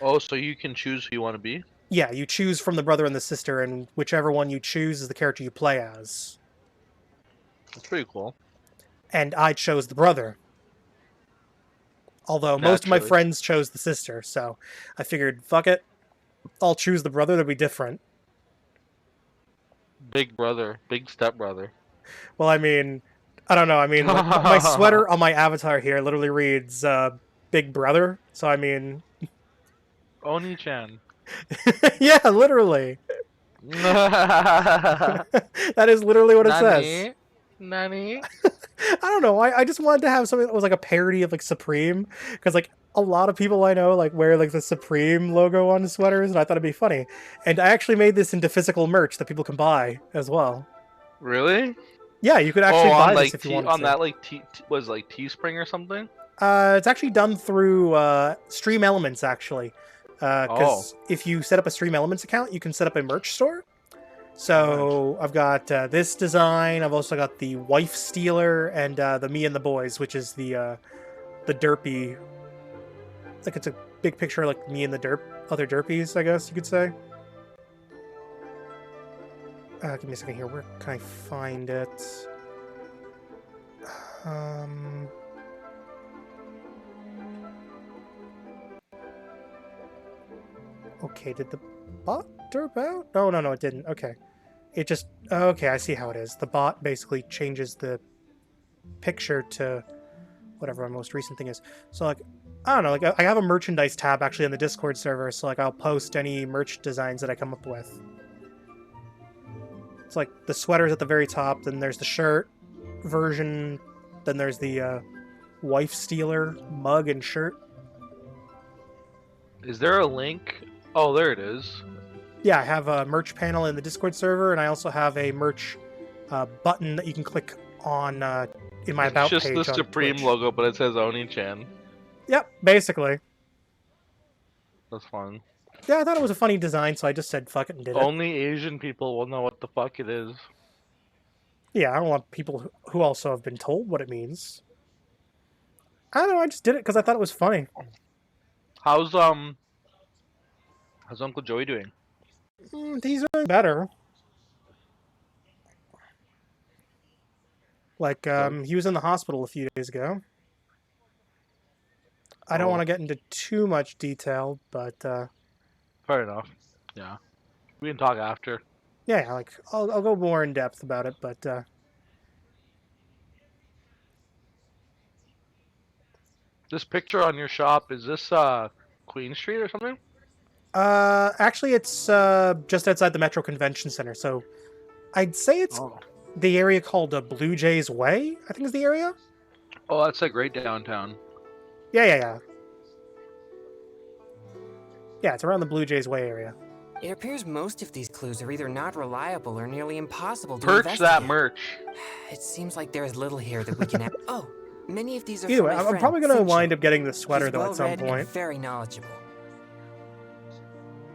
Oh, so you can choose who you want to be? Yeah, you choose from the brother and the sister, and whichever one you choose is the character you play as. That's pretty cool. And I chose the brother. Although most of my Naturally. friends chose the sister, so I figured, fuck it, I'll choose the brother. That'll be different. Big brother, big stepbrother. Well, I mean, I don't know. I mean, like my sweater on my avatar here literally reads "Big Brother," so I mean, Oni-chan. yeah, literally. That is literally what it says. Nani? I don't know. I just wanted to have something that was like a parody of like Supreme, because like a lot of people I know like wear like the Supreme logo on sweaters, and I thought it'd be funny. And I actually made this into physical merch that people can buy as well. Really? Yeah, you could actually on buy like this if you wanted on to. that like was like Teespring or something? It's actually done through Stream Elements, actually. Because if you set up a Stream Elements account, you can set up a merch store. So I've got this design. I've also got the Wife Stealer and the Me and the Boys, which is the derpy. Like it's a big picture of, like me and the other derpies, I guess you could say. Give me a second here. Where can I find it? Okay, did the bot derp out? No, it didn't. Okay. It just... Okay, I see how it is. The bot basically changes the picture to whatever my most recent thing is. So, like, I don't know. Like, I have a merchandise tab, actually, on the Discord server, so, like, I'll post any merch designs that I come up with. It's like the sweater's at the very top, then there's the shirt version, then there's the Wife Stealer mug and shirt. Is there a link? Oh, there it is. Yeah, I have a merch panel in the Discord server, and I also have a merch button that you can click on in my about page. It's just the Supreme Twitch. logo, but it says Oni-chan. Yep, basically. That's fun. Yeah, I thought it was a funny design, so I just said fuck it and did it. Only Asian people will know what the fuck it is. Yeah, I don't want people who also have been told what it means. I don't know, I just did it because I thought it was funny. How's Uncle Joey doing? He's doing better. Like, he was in the hospital a few days ago. I don't want to get into too much detail, but... Fair enough. Yeah. We can talk after. Yeah, like, I'll go more in depth about it, but... This picture on your shop, is this Queen Street or something? Actually, it's just outside the Metro Convention Center, so I'd say it's the area called Blue Jays Way, I think is the area. Oh, that's like right downtown. Yeah, it's around the Blue Jays Way area. It appears most of these clues are either not reliable or nearly impossible to Perch investigate. that merch. It seems like there is little here that we can have. Oh, many of these are Either from way, my I'm friend, probably going to Finch. wind up getting the sweater, He's though, at some well-read and point. very knowledgeable.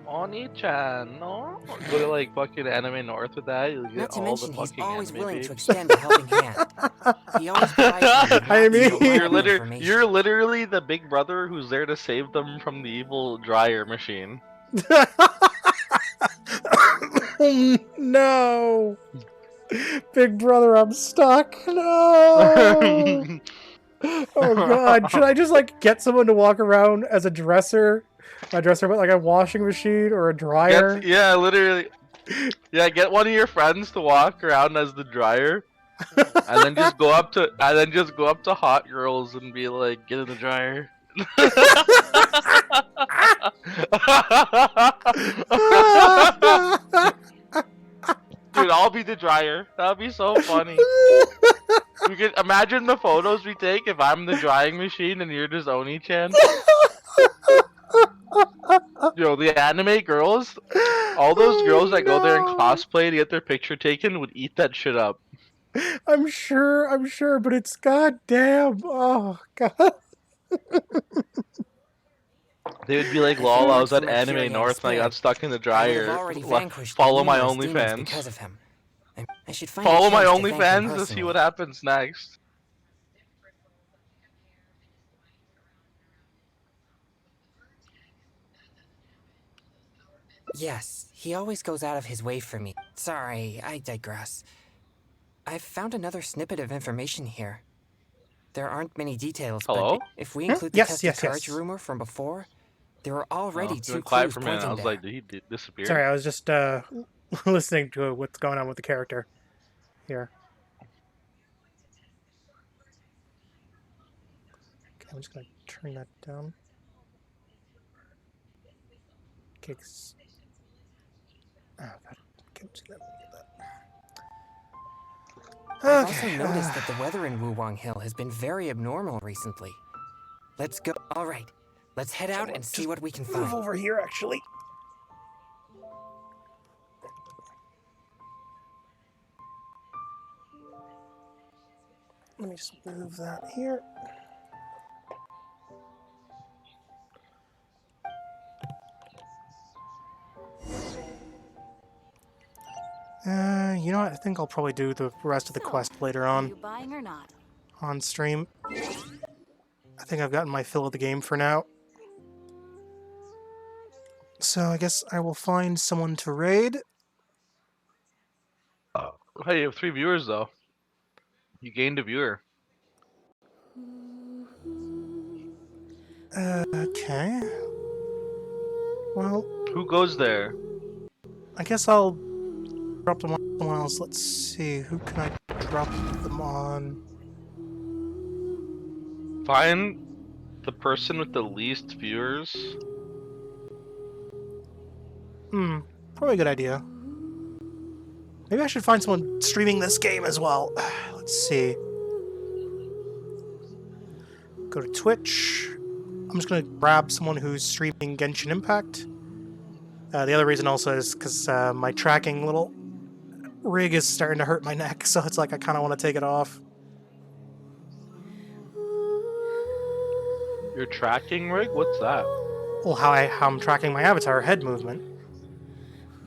Oni-chan, no? Go to like fucking Anime North with that. You'll get Not to all mention, the he's fucking always anime willing babes. to extend a helping hand. He always provides me with I mean, information. You're literally the big brother who's there to save them from the evil dryer machine. No! Big brother, I'm stuck. No! Oh god, should I just like get someone to walk around as a dresser? A dresser with like a washing machine or a dryer? Yeah, literally. Yeah, get one of your friends to walk around as the dryer, and then just go up to hot girls and be like, "Get in the dryer." Dude, I'll be the dryer. That'll be so funny. We could imagine the photos we take if I'm the drying machine and you're just Oni-chan. Yo, the anime girls, all those girls that go there and cosplay to get their picture taken would eat that shit up. I'm sure, but it's goddamn. Oh god. They would be like, "Lol, I was at Anime North and I got stuck in the dryer. Follow my OnlyFans. Because of him. I should find Follow a my chance to thank him OnlyFans to see personally. what happens next." Yes, he always goes out of his way for me. Sorry, I digress. I've found another snippet of information here. There aren't many details, Hello? but if we include the Yes, test yes, of courage yes. rumor from before, there are already You two went quiet clues for a minute. pointing I was there. like, did he disappear? Sorry, I was just listening to what's going on with the character here. Okay, I'm just gonna turn that down. Okay. Oh god. Okay, I'm just gonna get that. I've also noticed that the weather in Wuwang Hill has been very abnormal recently. Let's go. All right, let's head out and see what we can find. Move over here, actually. Let me just move that here. You know what? I think I'll probably do the rest of the quest later on. Are you buying or not? On stream. I think I've gotten my fill of the game for now. So I guess I will find someone to raid. Hey, you have 3 viewers though. You gained a viewer. Okay. Well, who goes there? I guess I'll drop them on someone else. Let's see. Who can I drop them on? Find the person with the least viewers. Probably a good idea. Maybe I should find someone streaming this game as well. Let's see. Go to Twitch. I'm just gonna grab someone who's streaming Genshin Impact. The other reason also is because my tracking little rig is starting to hurt my neck, so it's like I kind of want to take it off. Your tracking rig? What's that? Well, how I'm tracking my avatar head movement.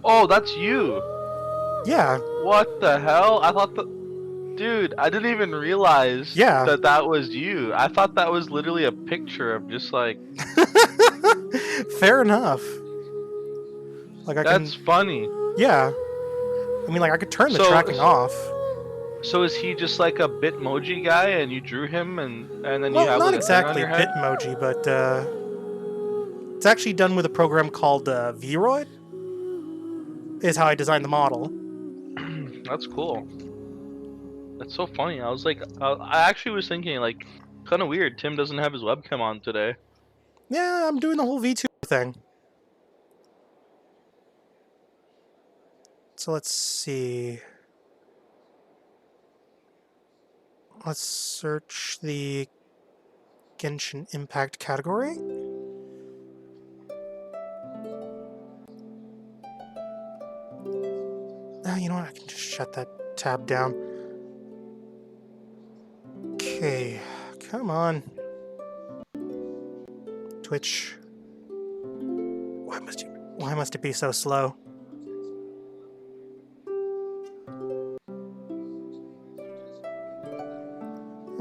Oh, that's you. Yeah. What the hell? I thought Dude, I didn't even realize that was you. I thought that was literally a picture of just like... Fair enough. Like That's funny. Yeah. I mean, like, I could turn the tracking off. So is he just like a Bitmoji guy and you drew him and then well, you have not like, exactly a thing on your head? Bitmoji, but it's actually done with a program called Vroid. Is how I designed the model. That's cool. That's so funny. I was like, I actually was thinking like, kind of weird. Tim doesn't have his webcam on today. Yeah, I'm doing the whole VTuber thing. So let's see. Let's search the Genshin Impact category. You know what? I can just shut that tab down. Okay, come on. Twitch. Why must it be so slow?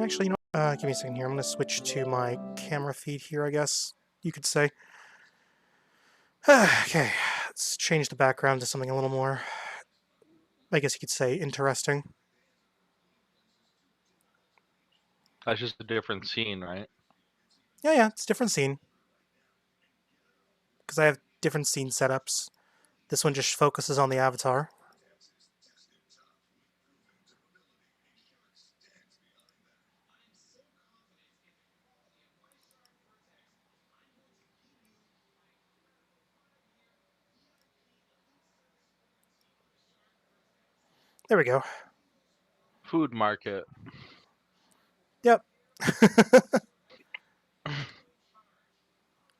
Actually, you know, give me a second here. I'm gonna switch to my camera feed here, I guess you could say. Okay, let's change the background to something a little more, I guess you could say, interesting. That's just a different scene, right? Yeah, it's a different scene. Because I have different scene setups. This one just focuses on the avatar. There we go. Food market. Yep.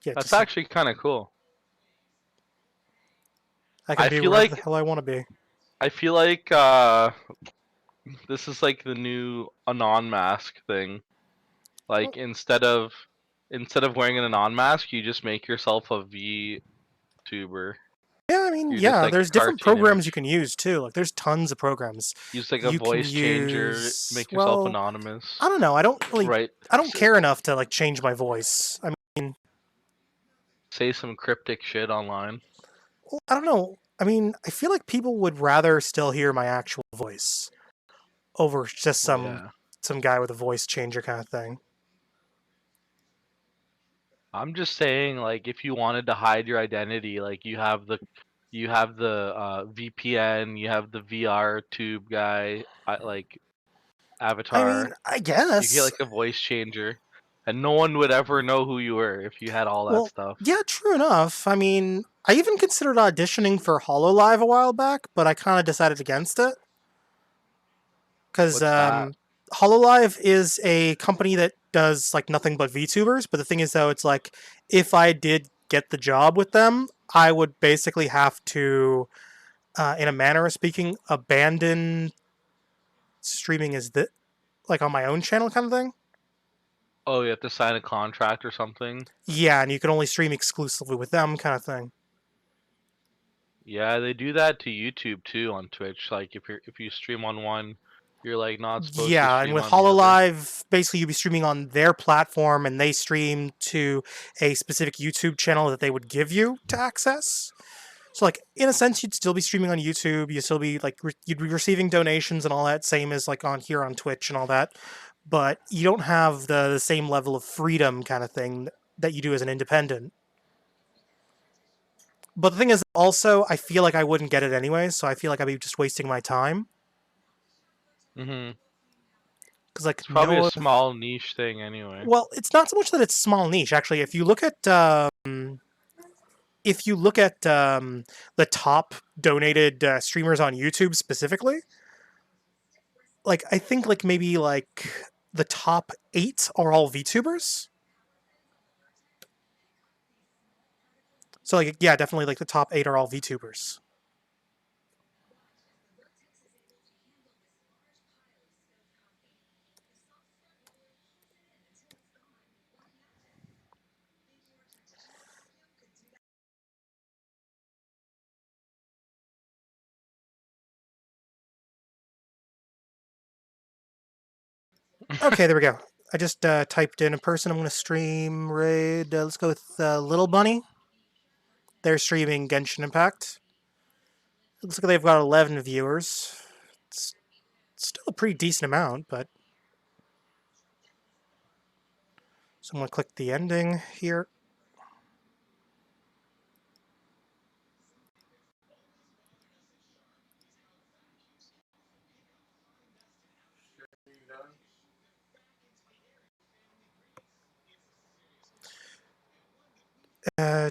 Yeah, that's actually kind of cool. I can be wherever the hell I want to be. I feel like this is like the new Anon mask thing. Like instead of wearing an Anon mask, you just make yourself a VTuber. Yeah, I mean, You're yeah, just, like, there's a different cartoon programs image. you can use too. Like, there's tons of programs. Use like a voice changer, make yourself anonymous. I don't know. I don't really. Right. I don't care enough to like change my voice. I mean, say some cryptic shit online. Well, I don't know. I mean, I feel like people would rather still hear my actual voice over just some some guy with a voice changer kind of thing. I'm just saying, like, if you wanted to hide your identity, like you have the VPN, you have the VR tube guy, like I mean, avatar. I You get guess. like a voice changer, and no one would ever know who you were if you had all that Well, stuff. yeah, true enough. I mean, I even considered auditioning for HoloLive a while back, but I kind of decided against it. Because What's that? HoloLive is a company that does like nothing but VTubers, but the thing is though, it's like if I did get the job with them, I would basically have to, in a manner of speaking, abandon streaming as the like on my own channel kind of thing. Oh, you have to sign a contract or something. Yeah, and you can only stream exclusively with them kind of thing. Yeah, they do that to YouTube too on Twitch. Like if you stream on one, you're like not supposed to Yeah, and stream with on the other. HoloLive, basically you'd be streaming on their platform, and they stream to a specific YouTube channel that they would give you to access. So, like, in a sense, you'd still be streaming on YouTube. You'd still be like, you'd be receiving donations and all that, same as like on here on Twitch and all that. But you don't have the same level of freedom kind of thing that you do as an independent. But the thing is, also, I feel like I wouldn't get it anyway, so I feel like I'd be just wasting my time. Mhm. Because like It's probably no, a small niche thing anyway. well, it's not so much that it's small niche. Actually, if you look at the top donated streamers on YouTube specifically, like I think like maybe like the top 8 are all VTubers. So like yeah, definitely like the top 8 are all VTubers. Okay, there we go. I just typed in a person I'm going to stream raid. Let's go with Little Bunny. They're streaming Genshin Impact. Looks like they've got 11 viewers. It's still a pretty decent amount, but... So I'm going to click the ending here.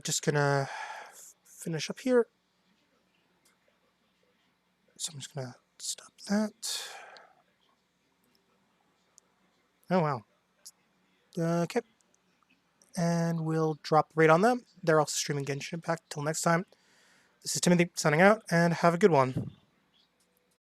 Just gonna finish up here. So I'm just gonna stop that. Oh wow. Okay. And we'll drop right on them. They're also streaming Genshin Impact. Till next time, this is Timothy signing out, and have a good one.